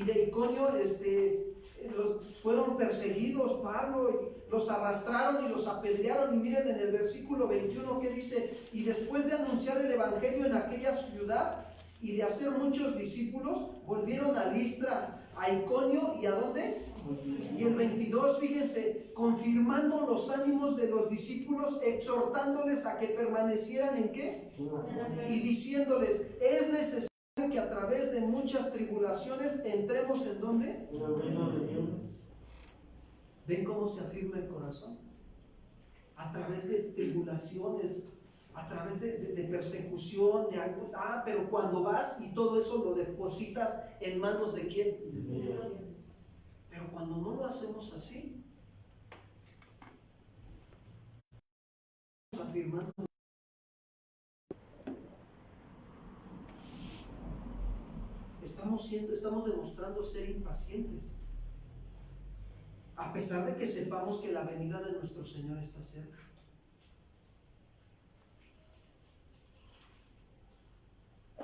de Iconio, fueron perseguidos. Pablo y los arrastraron y los apedrearon. Y miren en el versículo 21 que dice: y después de anunciar el evangelio en aquella ciudad y de hacer muchos discípulos, volvieron a Listra, a Iconio y ¿a dónde? Y el 22, fíjense, confirmando los ánimos de los discípulos, exhortándoles a que permanecieran ¿en qué? Y diciéndoles, es necesario que a través de muchas tribulaciones entremos ¿en dónde? ¿Ven cómo se afirma el corazón? A través de tribulaciones, a través de persecución, de algo. Pero cuando vas y todo eso lo depositas en manos de quién? Pero cuando no lo hacemos así, estamos afirmando. Estamos demostrando ser impacientes, a pesar de que sepamos que la venida de nuestro Señor está cerca.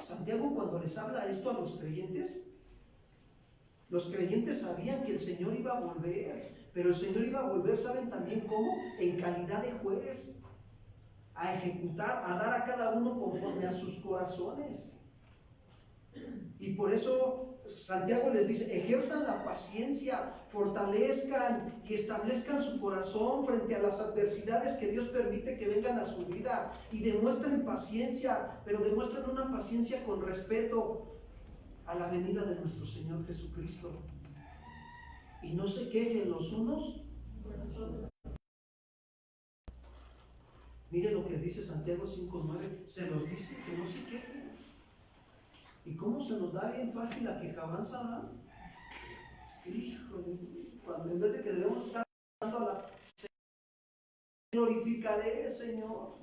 Santiago, cuando les habla esto a los creyentes sabían que el Señor iba a volver, pero el Señor iba a volver, ¿saben también cómo? En calidad de juez, a ejecutar, a dar a cada uno conforme a sus corazones. Y por eso Santiago les dice: ejerzan la paciencia, fortalezcan y establezcan su corazón frente a las adversidades que Dios permite que vengan a su vida, y demuestren paciencia, pero demuestren una paciencia con respeto a la venida de nuestro Señor Jesucristo. Y no se quejen los unos por los otros. Mire lo que dice Santiago 5:9, se los dice que no se quejen. ¿Y cómo se nos da bien fácil la quejabanza, ¿verdad? Híjole, cuando en vez de que debemos estar dando a la glorificaré, Señor.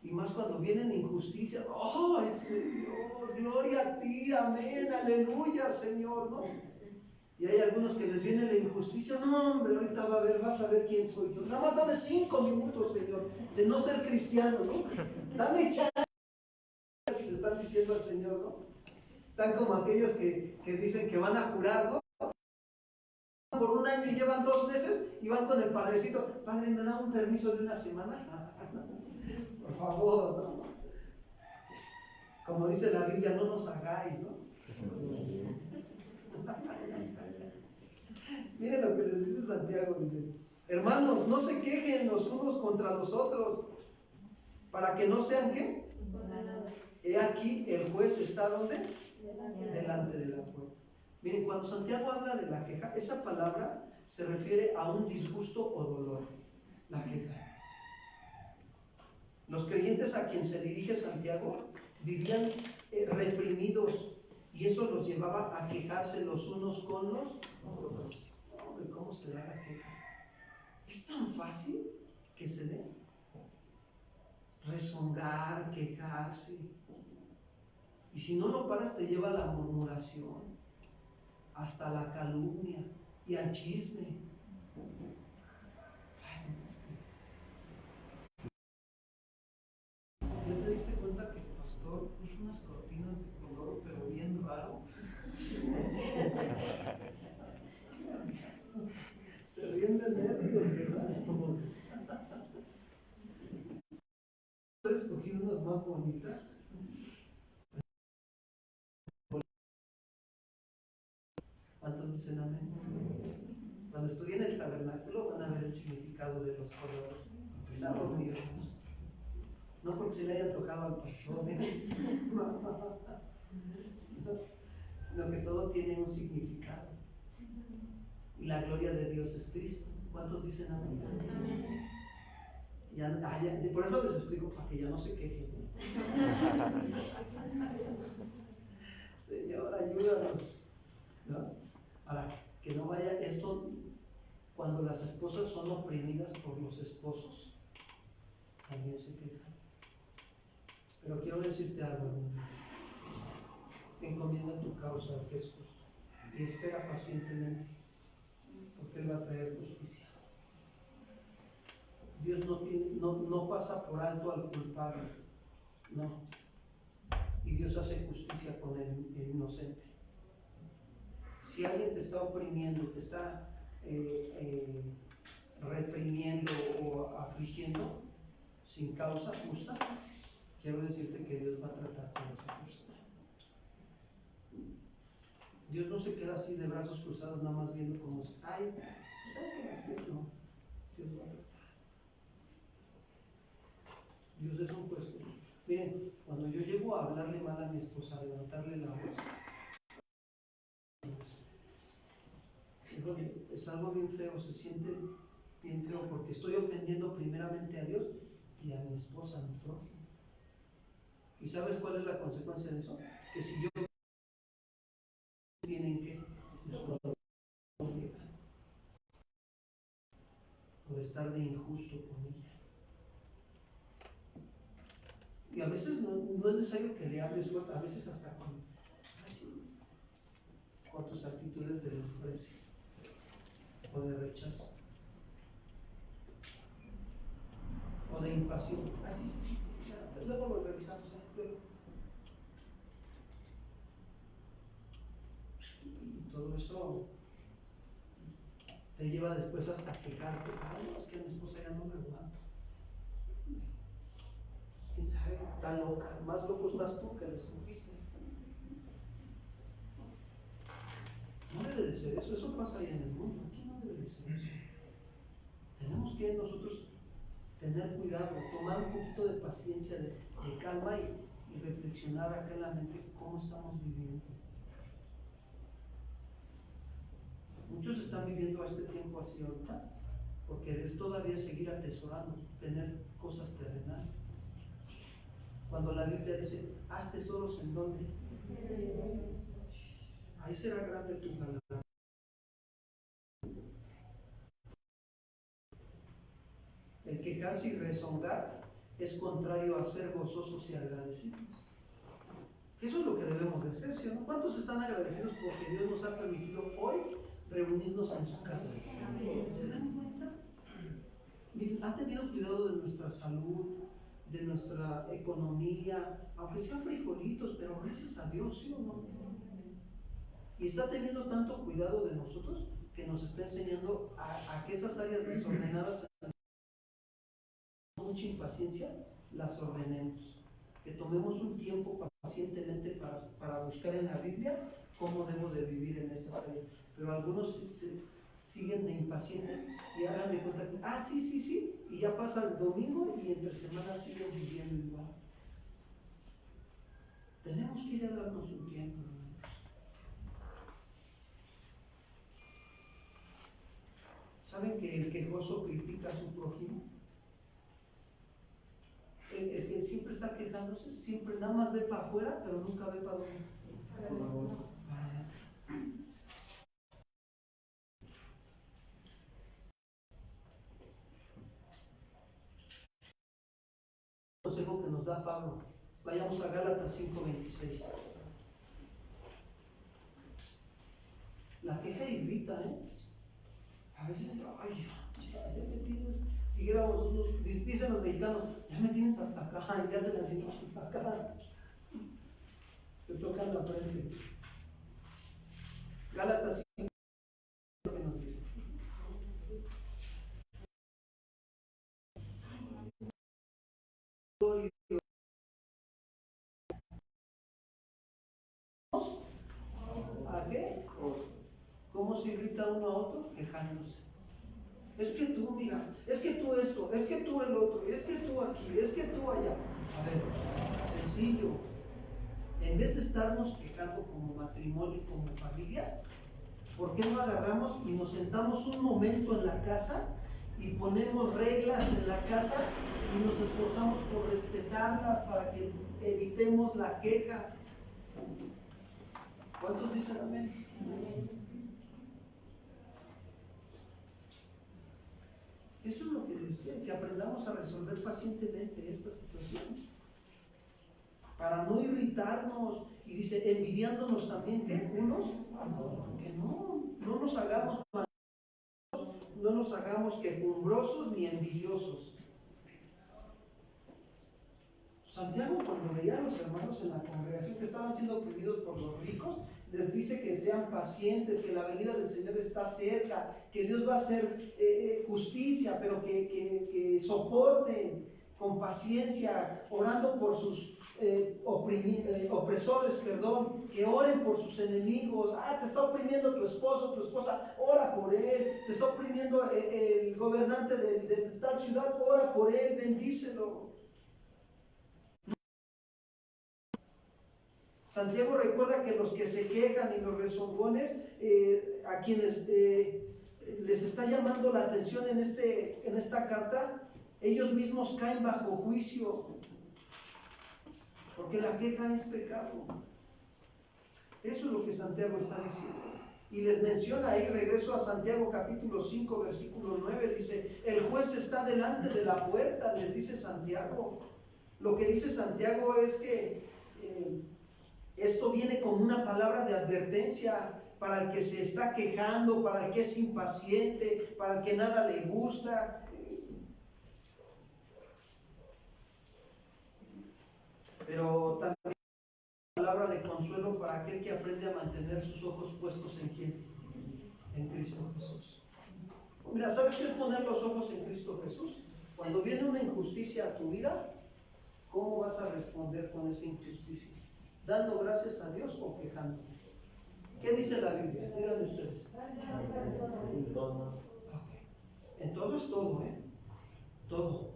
Y más cuando vienen injusticias. ¡Ay, Señor! Gloria a ti, amén, aleluya, Señor, ¿no? Y hay algunos que les viene la injusticia. No, hombre, ahorita vas a ver quién soy yo. Nada más dame 5 minutos, Señor, de no ser cristiano, ¿no? Dame chance, le están diciendo al Señor, ¿no? Están como aquellos que dicen que van a jurar, ¿no? Por 1 año y llevan 2 meses y van con el padrecito: padre, ¿me da un permiso de 1 semana? Por favor, ¿no? Como dice la Biblia, no nos hagáis, ¿no? Miren lo que les dice Santiago, dice: hermanos, no se quejen los unos contra los otros, para que no sean, ¿qué? He aquí, el juez está ¿dónde? Delante de la puerta. Miren, cuando Santiago habla de la queja, esa palabra se refiere a un disgusto o dolor, la queja. Los creyentes a quien se dirige Santiago vivían reprimidos, y eso los llevaba a quejarse los unos con los otros. Hombre, ¿cómo se da la queja? Es tan fácil que se dé. Rezongar, quejarse. Y si no lo paras, te lleva a la murmuración, hasta la calumnia y al chisme. ¿Ya te diste cuenta que el pastor puso unas cortinas de color, pero bien raro? Se ríen de nervios, ¿verdad? ¿Puedes escoger unas más bonitas? ¿Cuántos dicen amén? Cuando estudien el tabernáculo van a ver el significado de los colores. Es algo muy hermoso. No porque se le haya tocado al pastor, sino que todo tiene un significado. Y la gloria de Dios es Cristo. ¿Cuántos dicen amén? Por eso les explico, para que ya no se quejen. Señor, ayúdanos, ¿no? Para que no vaya esto, cuando las esposas son oprimidas por los esposos, también se quejan. Pero quiero decirte algo, hermano. Encomienda tu causa al que es justo y espera pacientemente, porque Él va a traer justicia. Dios no pasa por alto al culpable, no. Y Dios hace justicia con el inocente. Si alguien te está oprimiendo, te está reprimiendo o afligiendo sin causa justa, quiero decirte que Dios va a tratar con esa persona. Dios no se queda así de brazos cruzados, nada más viendo como si, ay, ¿sabes qué hacer? No, Dios va a tratar. Dios es un juez. Miren, cuando yo llego a hablarle mal a mi esposa, a levantarle la voz, es algo bien feo, se siente bien feo, porque estoy ofendiendo primeramente a Dios y a mi esposa, a mi prójimo. ¿Y sabes cuál es la consecuencia de eso? Que si yo tienen que por estar de injusto con ella. Y a veces no es necesario que le hables fuerte, a veces hasta con tus actitudes de desprecio o de rechazo o de impasión. Ah, sí, luego lo revisamos, luego. Y todo eso te lleva después hasta quejarte. Ay, no, es que a mi esposa ya no me aguanto. ¿Quién sabe? Está loca. Más loco estás tú que la escogiste. No debe de ser eso. Eso pasa ahí en el mundo. Aquí no debe de ser eso. Tenemos que nosotros tener cuidado, tomar un poquito de paciencia, de calma y reflexionar acá en la mente cómo estamos viviendo. Muchos están viviendo a este tiempo así ahorita porque es todavía seguir atesorando, tener cosas terrenales. Cuando la Biblia dice, haz tesoros en donde, ahí será grande tu galardón. El quejarse y rezongar es contrario a ser gozosos y agradecidos. Eso es lo que debemos de hacer, ¿sí? ¿No? ¿Cuántos están agradecidos porque Dios nos ha permitido hoy reunirnos en su casa? ¿Se dan cuenta? Miren, ha tenido cuidado de nuestra salud, de nuestra economía, aunque sean frijolitos, pero gracias a Dios, ¿sí o no? Y está teniendo tanto cuidado de nosotros que nos está enseñando a que esas áreas desordenadas, con mucha impaciencia, las ordenemos. Que tomemos un tiempo pacientemente para buscar en la Biblia cómo debo de vivir en esas áreas. Pero algunos siguen de impacientes y hagan de cuenta que, sí, y ya pasa el domingo y entre semana siguen viviendo igual. Tenemos que ir a darnos un tiempo, hermanos. ¿Saben que el quejoso critica a su prójimo? El que siempre está quejándose, siempre nada más ve para afuera, pero nunca ve para dónde. Consejo que nos da Pablo. Vayamos a Gálatas 5:26. La queja irrita, A veces, ya me tienes, dicen los mexicanos, ya me tienes hasta acá, y ya se le hacen hasta acá. Se tocan la frente. Gálatas 5, que nos dice. ¿A qué? ¿Cómo se irrita uno a otro? Quejándose. Es que tú, mira, es que tú esto, es que tú el otro, es que tú aquí, es que tú allá. A ver, sencillo. En vez de estarnos quejando como matrimonio y como familia, ¿por qué no agarramos y nos sentamos un momento en la casa y ponemos reglas en la casa y nos esforzamos por respetarlas para que evitemos la queja? ¿Cuántos dicen amén? Eso es lo que Dios quiere, que aprendamos a resolver pacientemente estas situaciones. Para no irritarnos, y dice, envidiándonos también, ¿qué? Unos, que no nos hagamos malos, no nos hagamos quejumbrosos ni envidiosos. Santiago, cuando veía a los hermanos en la congregación que estaban siendo oprimidos por los ricos, les dice que sean pacientes, que la venida del Señor está cerca, que Dios va a hacer justicia, pero que soporten con paciencia, orando por sus opresores, que oren por sus enemigos. Te está oprimiendo tu esposo, tu esposa, ora por él. Te está oprimiendo el gobernante de tal ciudad, ora por él, bendícelo. Santiago recuerda que los que se quejan y los rezongones, a quienes les está llamando la atención en esta carta. Ellos mismos caen bajo juicio, porque la queja es pecado. Eso es lo que Santiago está diciendo. Y les menciona ahí, regreso a Santiago capítulo 5, versículo 9, dice, el juez está delante de la puerta, les dice Santiago. Lo que dice Santiago es que esto viene como una palabra de advertencia para el que se está quejando, para el que es impaciente, para el que nada le gusta. Pero también palabra de consuelo para aquel que aprende a mantener sus ojos puestos en ¿quién? En Cristo Jesús. Mira, ¿sabes qué es poner los ojos en Cristo Jesús? Cuando viene una injusticia a tu vida, ¿cómo vas a responder con esa injusticia? ¿Dando gracias a Dios o quejándote? ¿Qué dice la Biblia? Díganme ustedes. En todo. Okay. En todo es todo, todo.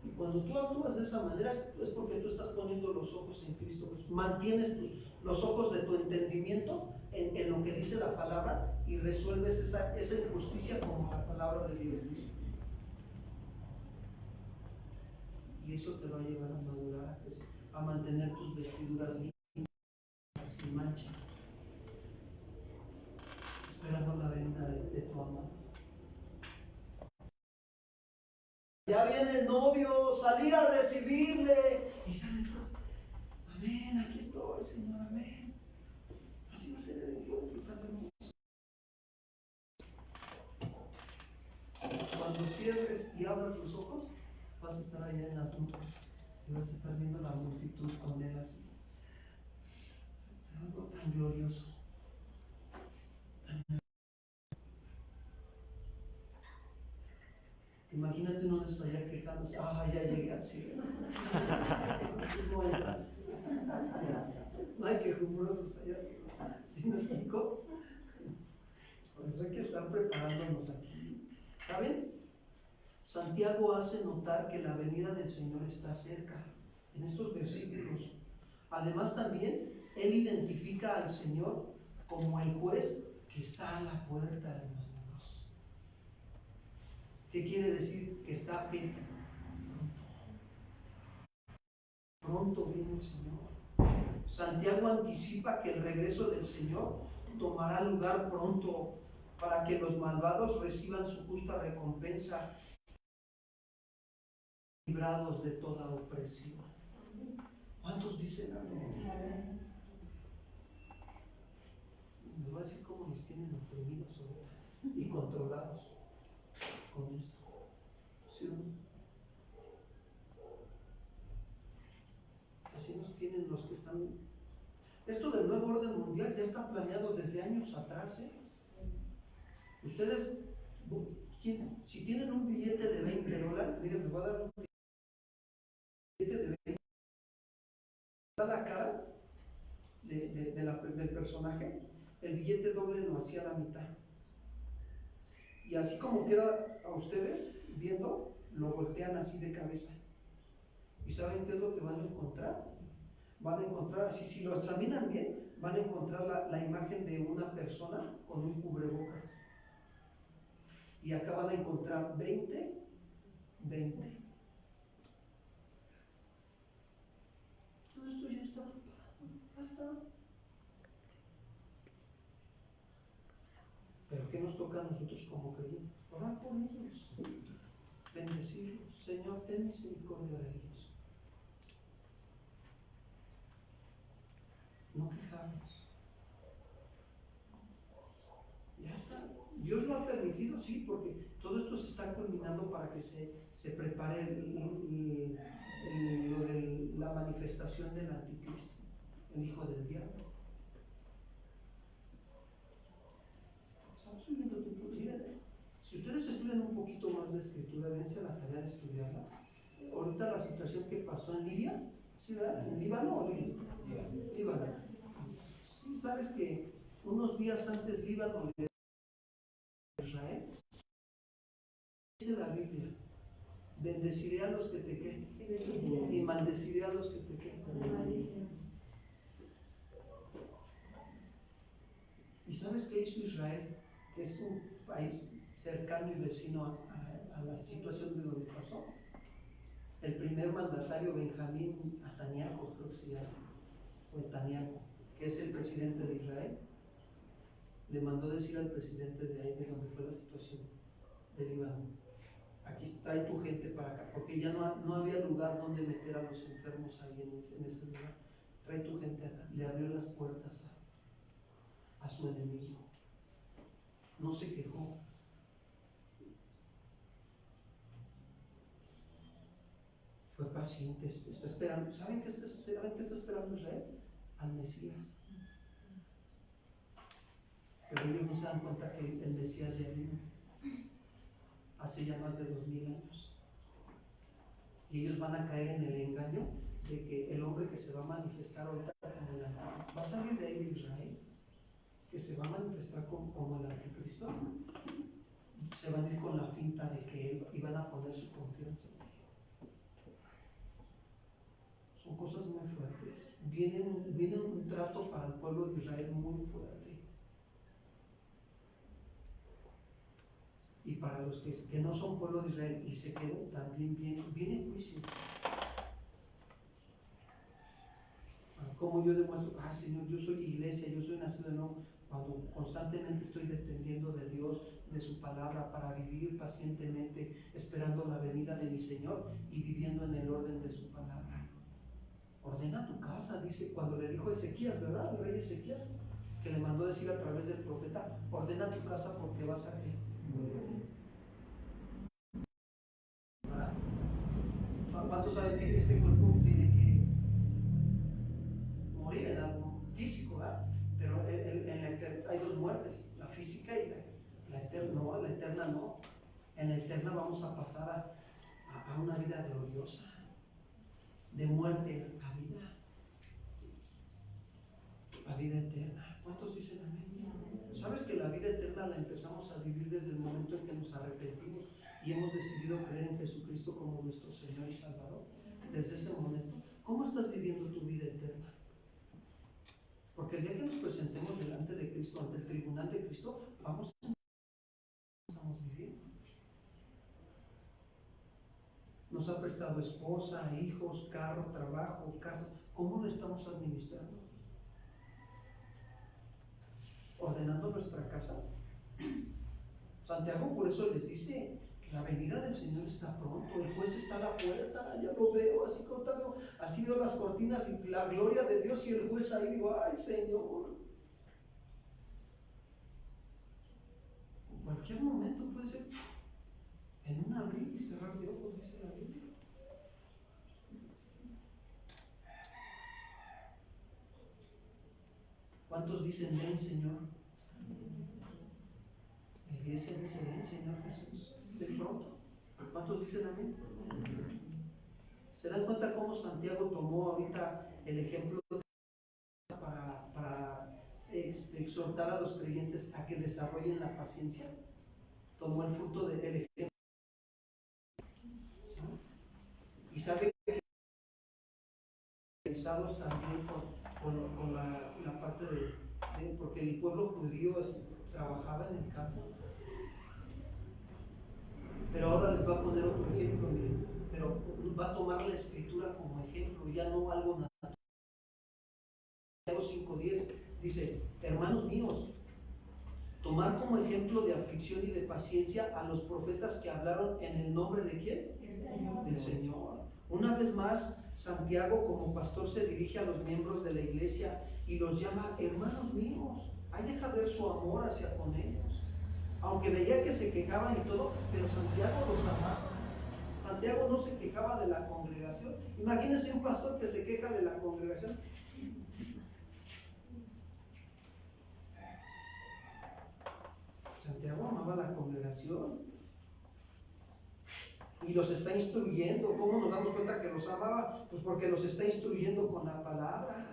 Y cuando tú actúas de esa manera es porque tú estás poniendo los ojos en Cristo Jesús. Mantienes los ojos de tu entendimiento en lo que dice la palabra y resuelves esa injusticia como la palabra de Dios dice. Y eso te va a llevar a madurar, a crecer, a mantener tus vestiduras limpias, sin mancha, esperando la venida de tu amado. Ya viene el novio, salir a recibirle. Y sales, pues, amén, aquí estoy, Señor, amén. Así va a ser el encuentro tan hermoso. Cuando cierres y abras tus ojos, vas a estar allá en las nubes y vas a estar viendo la multitud con él así. Es algo tan glorioso. Imagínate uno de esos allá quejándose, ya llegué al cielo. No hay quejumbrosos allá. ¿Sí me explico? Por eso hay que estar preparándonos aquí. ¿Saben? Santiago hace notar que la venida del Señor está cerca en estos versículos. Además también él identifica al Señor como el juez que está a la puerta, hermanos. ¿Qué quiere decir? Que está pronto. Pronto viene el Señor. Santiago anticipa que el regreso del Señor tomará lugar pronto para que los malvados reciban su justa recompensa, librados de toda opresión. ¿Cuántos dicen amén? Les voy a decir cómo nos tienen oprimidos ahora y controlados con esto. ¿Sí o no? Así nos tienen los que están. Esto del nuevo orden mundial ya está planeado desde años atrás. Ustedes, si tienen un billete de $20, miren, les voy a dar un billete de 20. Está la cara del personaje, el billete doble lo hacía la mitad. Y así como queda a ustedes viendo, lo voltean así de cabeza. ¿Y saben qué es lo que van a encontrar? Van a encontrar, así, si lo examinan bien, van a encontrar la imagen de una persona con un cubrebocas. Y acá van a encontrar 20. Todo esto ya está preparado, ya está. Pero ¿qué nos toca a nosotros como creyentes? Orar por ellos, bendecirlos. Señor, ten misericordia de ellos. No quejarnos. Ya está. Dios lo ha permitido, sí, porque todo esto se está culminando para que se prepare lo de la manifestación del anticristo, el hijo del diablo. Estamos viviendo tiempos. Miren, si ustedes estudian un poquito más la escritura, dense la tarea de estudiarla. Ahorita la situación que pasó en Libia, ¿sí, verdad? ¿En Líbano o Líbano? Líbano. Sí, sabes que unos días antes Líbano le Israel, dice la Biblia, bendeciré a los que te queden y maldeciré a los que te queden. ¿Y sabes qué hizo Israel? Que es un país cercano y vecino a la situación de donde pasó. El primer mandatario, Benjamín Netanyahu, creo que se llama, o Netanyahu, que es el presidente de Israel, le mandó decir al presidente de ahí, de donde fue la situación del Líbano: aquí trae tu gente para acá, porque ya no había lugar donde meter a los enfermos ahí en ese lugar. Trae tu gente acá. Le abrió las puertas a su enemigo. No se quejó. Fue paciente, está esperando. ¿Saben qué está esperando Israel? Al Mesías. Pero ellos no se dan cuenta que el Mesías ya vino hace ya más de 2000 años. Y ellos van a caer en el engaño de que el hombre que se va a manifestar ahorita como el anticristo, va a salir de ahí de Israel, que se va a manifestar como el anticristo. Se van a ir con la finta de que él, y van a poner su confianza en él. Son cosas muy fuertes. Viene un trato para el pueblo de Israel muy fuerte. Y para los que no son pueblo de Israel y se quedan, también viene juicio. ¿Cómo yo demuestro? Señor, yo soy iglesia, yo soy nacido de nuevo, cuando constantemente estoy dependiendo de Dios, de su palabra, para vivir pacientemente, esperando la venida de mi Señor y viviendo en el orden de su palabra. Ordena tu casa, dice, cuando le dijo Ezequías, ¿verdad? El rey Ezequías, que le mandó decir a través del profeta: ordena tu casa porque vas a qué. ¿Verdad? ¿Cuántos saben que este cuerpo tiene que morir en algo físico, ¿verdad? Pero en la eterna hay dos muertes, la física y la eterna. No, la eterna no. En la eterna vamos a pasar a una vida gloriosa, de muerte a vida eterna. ¿Cuántos dicen amén? ¿Sabes que la vida eterna la empezamos a vivir desde el momento en que nos arrepentimos y hemos decidido creer en Jesucristo como nuestro Señor y Salvador? Desde ese momento, ¿cómo estás viviendo tu vida eterna? Porque el día que nos presentemos delante de Cristo, ante el tribunal de Cristo, vamos a ver cómo estamos viviendo. Nos ha prestado esposa, hijos, carro, trabajo, casas. ¿Cómo lo estamos administrando? Ordenando nuestra casa. Santiago por eso les dice: la venida del Señor está pronto, el juez está a la puerta, ya lo veo, así veo las cortinas y la gloria de Dios y el juez ahí, digo: ay Señor. En cualquier momento puede ser en un abrir y cerrar de ojos, dice la Biblia. ¿Cuántos dicen ven, Señor? La iglesia dice ven, Señor Jesús, ven pronto. ¿Cuántos dicen amén? ¿Se dan cuenta cómo Santiago tomó ahorita el ejemplo para exhortar a los creyentes a que desarrollen la paciencia? Tomó el fruto del ejemplo. ¿No? Y sabe que realizados también con la parte de porque el pueblo judío trabajaba en el campo. Pero ahora les va a poner otro ejemplo, miren, pero va a tomar la escritura como ejemplo, ya no algo natural. Santiago 5:10 dice: hermanos míos, tomar como ejemplo de aflicción y de paciencia a los profetas que hablaron en el nombre de ¿quién? Del Señor. Una vez más, Santiago como pastor se dirige a los miembros de la iglesia y los llama hermanos míos. Ahí deja ver su amor hacia con ellos. Aunque veía que se quejaban y todo, pero Santiago los amaba. Santiago no se quejaba de la congregación. Imagínense un pastor que se queja de la congregación. Santiago amaba la congregación y los está instruyendo. ¿Cómo nos damos cuenta que los amaba? Pues porque los está instruyendo con la palabra.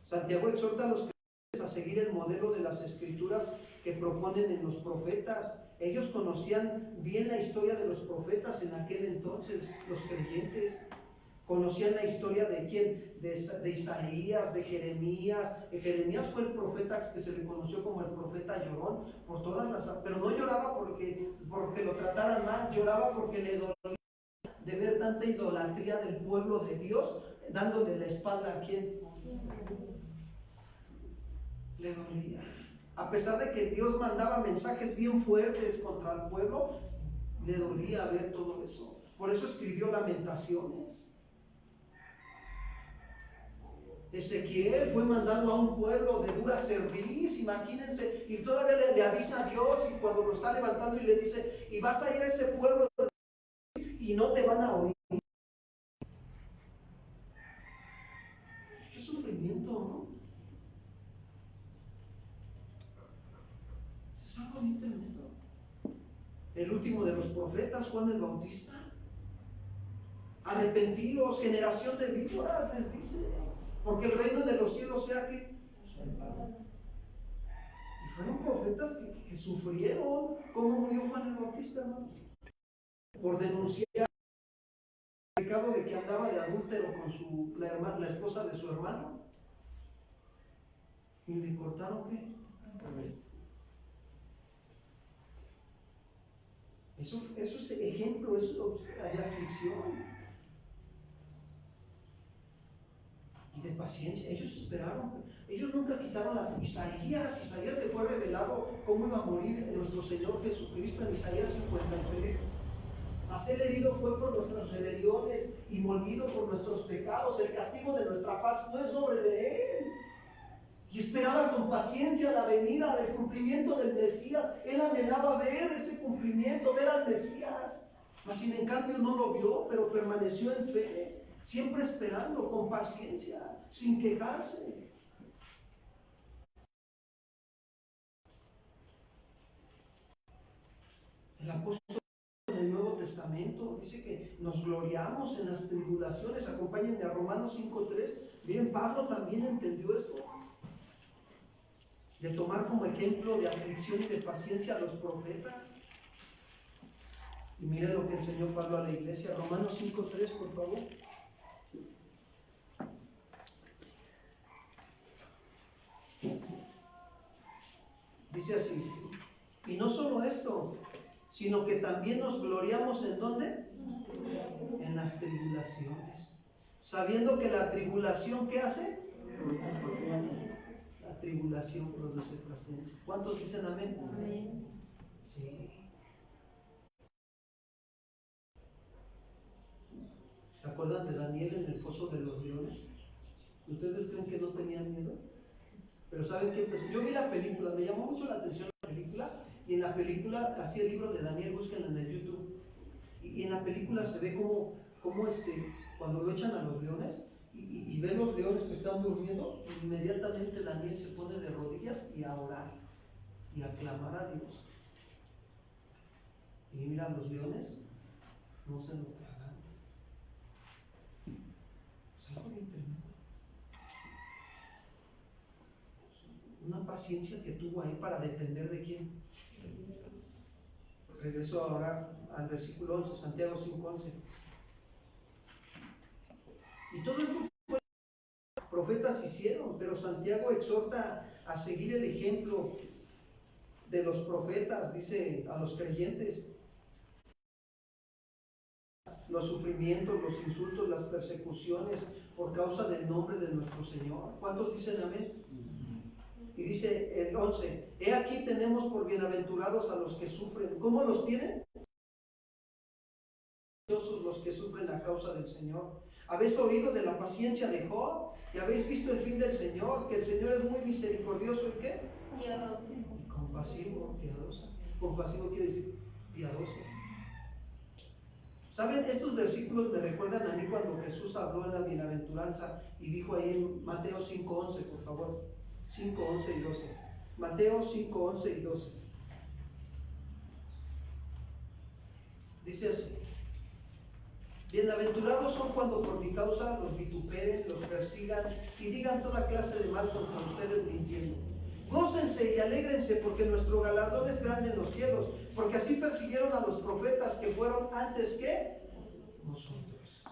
Santiago exhorta a los creyentes a seguir el modelo de las escrituras que proponen en los profetas. Ellos conocían bien la historia de los profetas en aquel entonces, los creyentes. Conocían la historia de quién, de Isaías, de Jeremías. Jeremías fue el profeta que se le conoció como el profeta llorón por todas las, pero no lloraba porque lo trataran mal, lloraba porque le dolía de ver tanta idolatría del pueblo de Dios, dándole la espalda a quién. Le dolía. A pesar de que Dios mandaba mensajes bien fuertes contra el pueblo, le dolía ver todo eso. Por eso escribió Lamentaciones. Ezequiel fue mandado a un pueblo de dura cerviz, imagínense, y todavía le avisa a Dios, y cuando lo está levantando y le dice, y vas a ir a ese pueblo y no te van a oír. Qué sufrimiento, ¿no? Es algo bien tremendo. El último de los profetas, Juan el Bautista. Arrepentíos, generación de víboras, les dice, porque el reino de los cielos sea que. Y fueron profetas que sufrieron. ¿Cómo murió Juan el Bautista, hermanos? Por denunciar el pecado de que andaba de adúltero con la esposa de su hermano. ¿Y le cortaron qué? Eso es ejemplo, eso de aflicción y de paciencia. Ellos esperaron, ellos nunca quitaron a Isaías le fue revelado cómo iba a morir nuestro Señor Jesucristo en Isaías 53. Mas el herido fue por nuestras rebeliones y molido por nuestros pecados. El castigo de nuestra paz fue sobre de él. Y esperaba con paciencia la venida del cumplimiento del Mesías. Él anhelaba ver ese cumplimiento, ver al Mesías. Mas sin en cambio no lo vio, pero permaneció en fe, siempre esperando con paciencia, sin quejarse. El apóstol en el Nuevo Testamento dice que nos gloriamos en las tribulaciones. Acompáñenme a Romanos 5:3. Miren, Pablo también entendió esto, de tomar como ejemplo de aflicción y de paciencia a los profetas. Y miren lo que enseñó Pablo a la iglesia. Romanos 5:3, por favor. Dice así: y no solo esto, sino que también nos gloriamos ¿en dónde? En las tribulaciones, sabiendo que la tribulación, ¿qué hace? La tribulación produce paciencia. ¿Cuántos dicen amén? Amén. Sí. ¿Se acuerdan de Daniel en el foso de los leones? ¿Ustedes creen que no tenían miedo? Pero ¿saben qué? Pues yo vi la película, me llamó mucho la atención la película, y en la película, así el libro de Daniel, búsquenlo en el YouTube, y en la película se ve como cuando lo echan a los leones, y ven los leones que están durmiendo, inmediatamente Daniel se pone de rodillas y a orar, y a clamar a Dios. Y mira, los leones no se lo tragan. Es algo bien tremendo. Una paciencia que tuvo ahí para depender de quién. Regreso ahora al versículo 11, Santiago 5:11. Y todo esto fue profetas hicieron, pero Santiago exhorta a seguir el ejemplo de los profetas, dice a los creyentes. Los sufrimientos, los insultos, las persecuciones por causa del nombre de nuestro Señor. ¿Cuántos dicen amén? Y dice el 11: he aquí tenemos por bienaventurados a los que sufren. ¿Cómo los tienen? Los que sufren a causa del Señor. ¿Habéis oído de la paciencia de Job? ¿Y habéis visto el fin del Señor? Que el Señor es muy misericordioso y ¿qué? Piadoso. Y compasivo, piadoso. Compasivo quiere decir piadoso. ¿Saben? Estos versículos me recuerdan a mí cuando Jesús habló en la bienaventuranza y dijo ahí en Mateo 5:11, por favor. 5:11 y 12. Mateo 5:11 y 12. Dice así: bienaventurados son cuando por mi causa los vituperen, los persigan y digan toda clase de mal contra ustedes mintiendo. Gócense y alégrense, porque nuestro galardón es grande en los cielos, porque así persiguieron a los profetas que fueron antes que nosotros.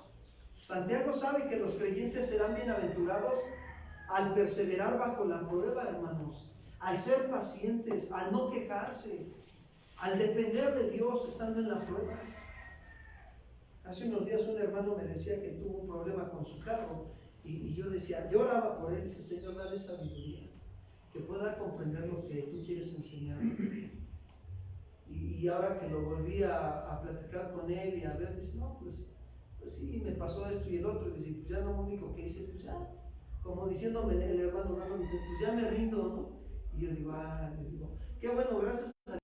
Santiago sabe que los creyentes serán bienaventurados al perseverar bajo la prueba, hermanos, al ser pacientes, al no quejarse, al depender de Dios estando en la prueba. Hace unos días un hermano me decía que tuvo un problema con su carro y yo decía, yo oraba por él y dice, Señor, dale sabiduría, que pueda comprender lo que tú quieres enseñar. Y ahora que lo volví a platicar con él y a ver, dice, no, pues sí, me pasó esto y el otro, y dice, pues ya lo único que hice, pues ya, como diciéndome el hermano, dándome, pues ya me rindo, ¿no? Y yo digo, le digo, qué bueno, gracias a Dios.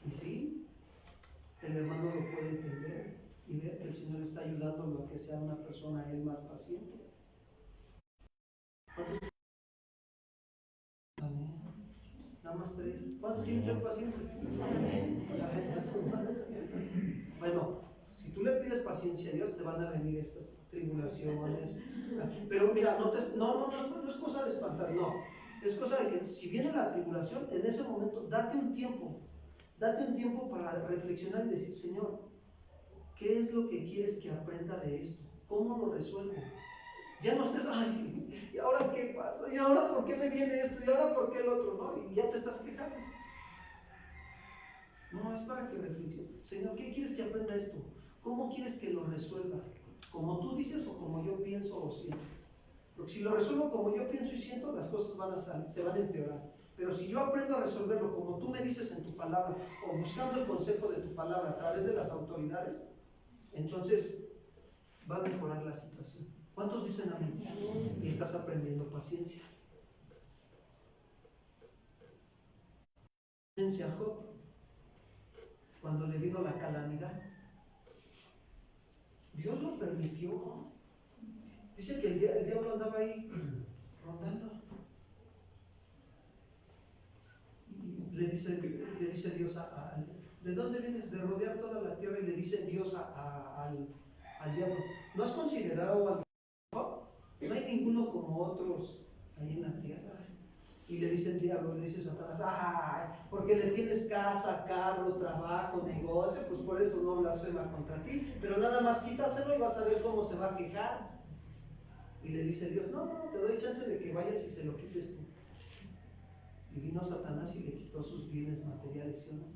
Y sí, el hermano lo puede entender y ver que el Señor está ayudándolo a que sea una persona él más paciente. ¿Cuántos? Amén. Nada más 3. ¿Cuántos quieren ser pacientes? Amén. Bueno, si tú le pides paciencia a Dios, te van a venir estas tribulaciones. Pero mira, no es cosa de espantar, no. Es cosa de que si viene la tribulación, en ese momento, date un tiempo para reflexionar y decir, Señor, ¿qué es lo que quieres que aprenda de esto? ¿Cómo lo resuelvo? Ya no estés, ay, ¿y ahora qué pasa? ¿Y ahora por qué me viene esto? ¿Y ahora por qué el otro? ¿No? Y ya te estás quejando. No, es para que reflexiones. Señor, ¿qué quieres que aprenda esto? ¿Cómo quieres que lo resuelva? ¿Como tú dices o como yo pienso o siento? Porque si lo resuelvo como yo pienso y siento, las cosas se van a empeorar. Pero si yo aprendo a resolverlo como tú me dices en tu palabra, o buscando el consejo de tu palabra a través de las autoridades, entonces va a mejorar la situación. ¿Cuántos dicen amén? Y estás aprendiendo paciencia. A Job, cuando le vino la calamidad, Dios lo permitió. Dice que el diablo andaba ahí rondando. Y le dice Dios ¿de dónde vienes? De rodear toda la tierra. Y le dice Dios al diablo, ¿no has considerado al Job? No hay ninguno como otros ahí en la tierra. Y le dice el diablo, le dice Satanás, ay, porque le tienes casa, carro, trabajo, negocio, pues por eso no blasfema contra ti, pero nada más quítaselo y vas a ver cómo se va a quejar. Y le dice Dios, no, te doy chance de que vayas y se lo quites tú. Y vino Satanás y le quitó sus bienes materiales, ¿sí o no?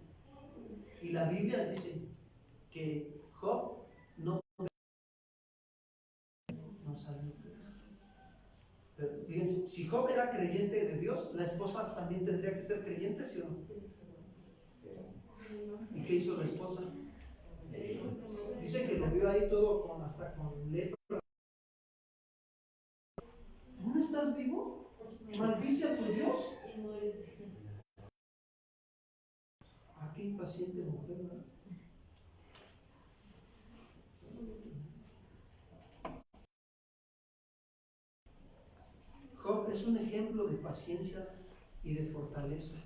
Y la Biblia dice que Job no salió. Pero fíjense, si Job era creyente de Dios, la esposa también tendría que ser creyente, ¿sí o no? ¿Y qué hizo la esposa? Dice que lo vio ahí todo hasta con lepra. ¿No estás vivo? Maldice a tu Dios. Ah, qué impaciente mujer, ¿verdad? Job es un ejemplo de paciencia y de fortaleza.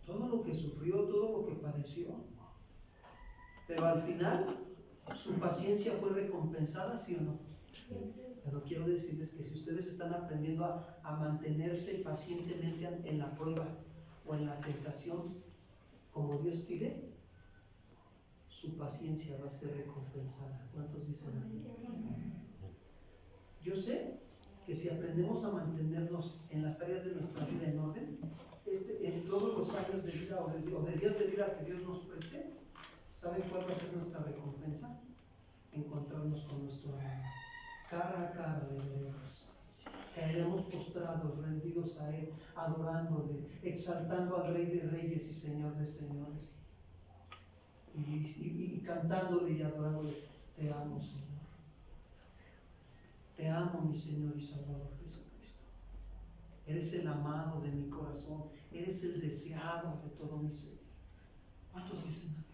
Todo lo que sufrió, todo lo que padeció, pero al final su paciencia fue recompensada, ¿sí o no? Pero quiero decirles que si ustedes están aprendiendo a mantenerse pacientemente en la prueba o en la tentación, como Dios pide, su paciencia va a ser recompensada. ¿Cuántos dicen amén? Yo sé que si aprendemos a mantenernos en las áreas de nuestra vida en orden, en todos los años de vida o de días de vida que Dios nos preste, ¿saben cuál va a ser nuestra recompensa? Encontrarnos con nuestro amor, cara a cara de Dios. Caeremos postrados, rendidos a Él, adorándole, exaltando al Rey de Reyes y Señor de Señores, y cantándole y adorándole. Te amo, Señor. Te amo, mi Señor y Salvador Jesucristo. Eres el amado de mi corazón. Eres el deseado de todo mi ser. ¿Cuántos dicen amén?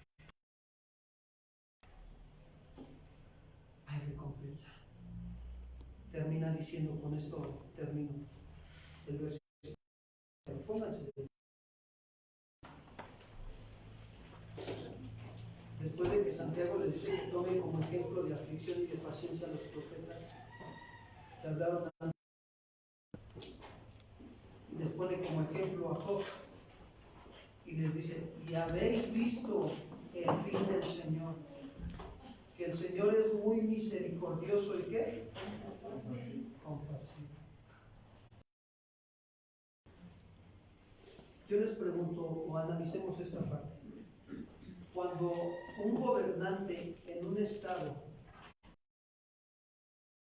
Hay recompensa. Termina diciendo, con esto termino el versículo. Pónganse. Después de que Santiago les dice que tomen como ejemplo de aflicción y de paciencia a los profetas que hablaron antes, y les pone como ejemplo a Job, Y les dice, y habéis visto el fin del Señor, que el Señor es muy misericordioso y ¿qué? Compasivo. Yo les pregunto, o analicemos esta parte. Cuando un gobernante en un estado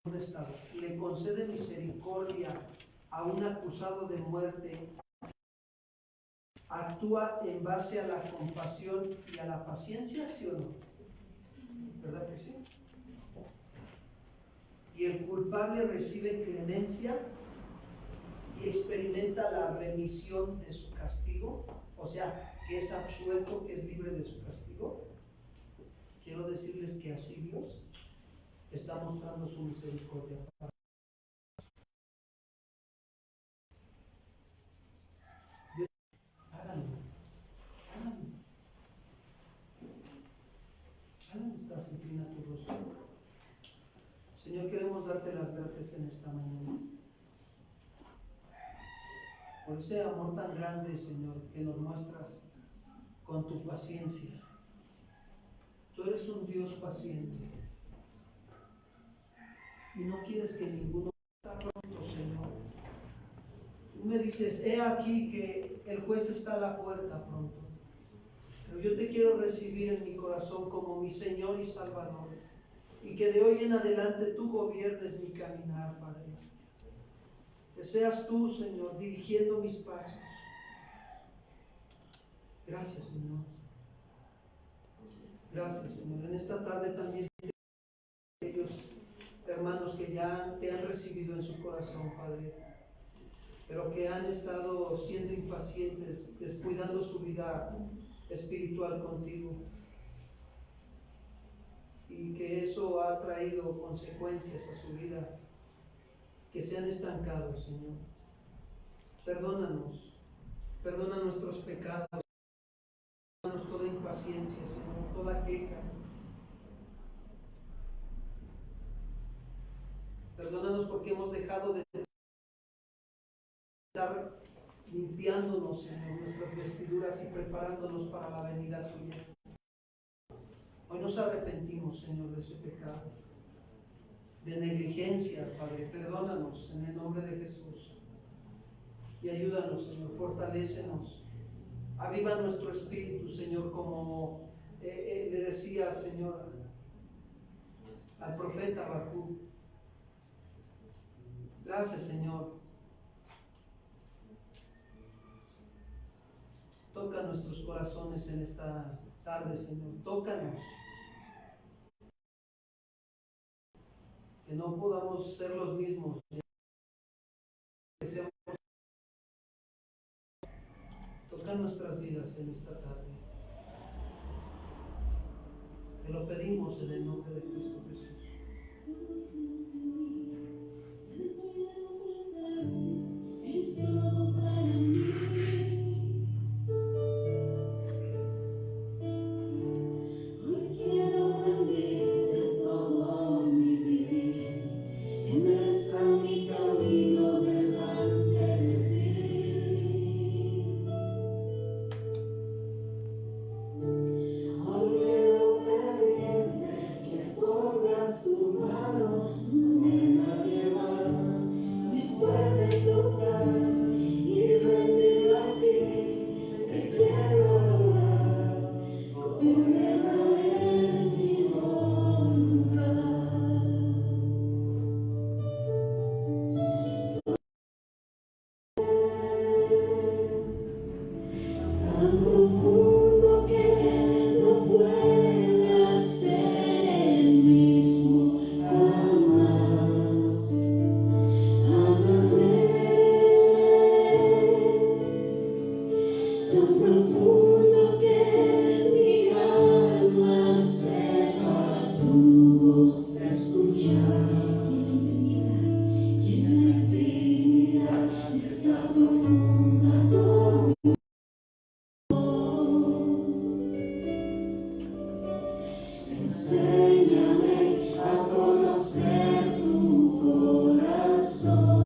le concede misericordia a un acusado de muerte, ¿actúa en base a la compasión y a la paciencia, sí o no? ¿Verdad que sí? Y el culpable recibe clemencia y experimenta la remisión de su castigo, o sea, que es absuelto, que es libre de su castigo. Quiero decirles que así Dios está mostrando su misericordia. Dios, háganlo, estás, inclina tu rostro. Señor, queremos darte las gracias en esta mañana por ese amor tan grande, Señor, que nos muestras con tu paciencia. Tú eres un Dios paciente y no quieres que ninguno está pronto, Señor. Tú me dices, he aquí que el juez está a la puerta pronto, pero yo te quiero recibir en mi corazón como mi Señor y Salvador, y que de hoy en adelante tú gobiernes mi caminar, Padre. Que seas tú, Señor, dirigiendo mis pasos. Gracias, Señor. Gracias, Señor. En esta tarde también aquellos hermanos que ya te han recibido en su corazón, Padre, pero que han estado siendo impacientes, descuidando su vida espiritual contigo, y que eso ha traído consecuencias a su vida, que se han estancado, Señor. Perdónanos, perdona nuestros pecados, perdónanos toda impaciencia, Señor, toda queja. Perdónanos porque hemos dejado de estar limpiándonos, Señor, nuestras vestiduras y preparándonos para la venida tuya. Hoy nos arrepentimos, Señor, de ese pecado, de negligencia, Padre. Perdónanos en el nombre de Jesús. Y ayúdanos, Señor, fortalécenos. Aviva nuestro espíritu, Señor, como le decía, Señor, al profeta Habacuc. Gracias, Señor. Toca nuestros corazones en esta tarde, Señor. Tócanos. Que no podamos ser los mismos. Que seamos. Toca nuestras vidas en esta tarde. Te lo pedimos en el nombre de Cristo Jesús. Es todo para mí. Hoy quiero rendirte todo mi vivir. Endereza mi camino delante de ti. Hoy quiero pedirte que pongas tu mano donde nadie más me puede tocar y rendido a ti te quiero adorar, ponerlo en mi voluntad. Tan profundo que no puede hacer el mismo jamás. Háblame, tan profundo que mi alma sepa tu voz escuchar. Y en la infinidad está profunda tu enséñame a conocer tu corazón.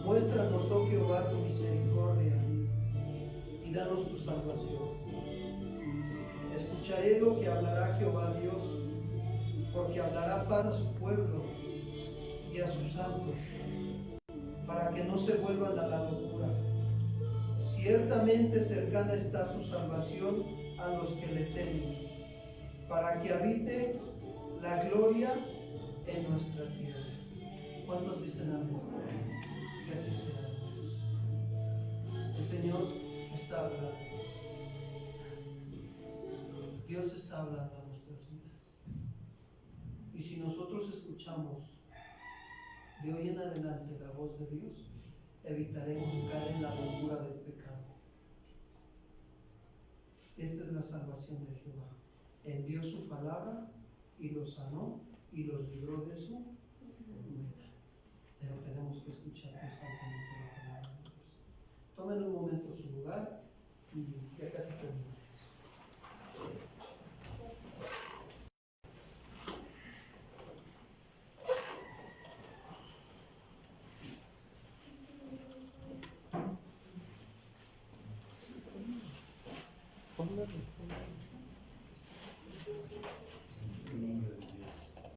Muéstranos, oh Jehová, tu misericordia y danos tu salvación. Escucharé lo que hablará Jehová Dios, porque hablará paz a su pueblo y a sus santos, para que no se vuelvan a la locura. Ciertamente cercana está su salvación a los que le temen, para que habite la gloria en nuestra tierra. ¿Cuántos dicen amén? Que así sea. El Señor está hablando. Dios está hablando a nuestras vidas. Y si nosotros escuchamos de hoy en adelante la voz de Dios, evitaremos caer en la locura del pecado. Esta es la salvación de Jehová. Envió su palabra y los sanó y los libró de su meta. Pero tenemos que escuchar constantemente la palabra de Dios. Tomen un momento su lugar y ya casi terminamos. Ponlo.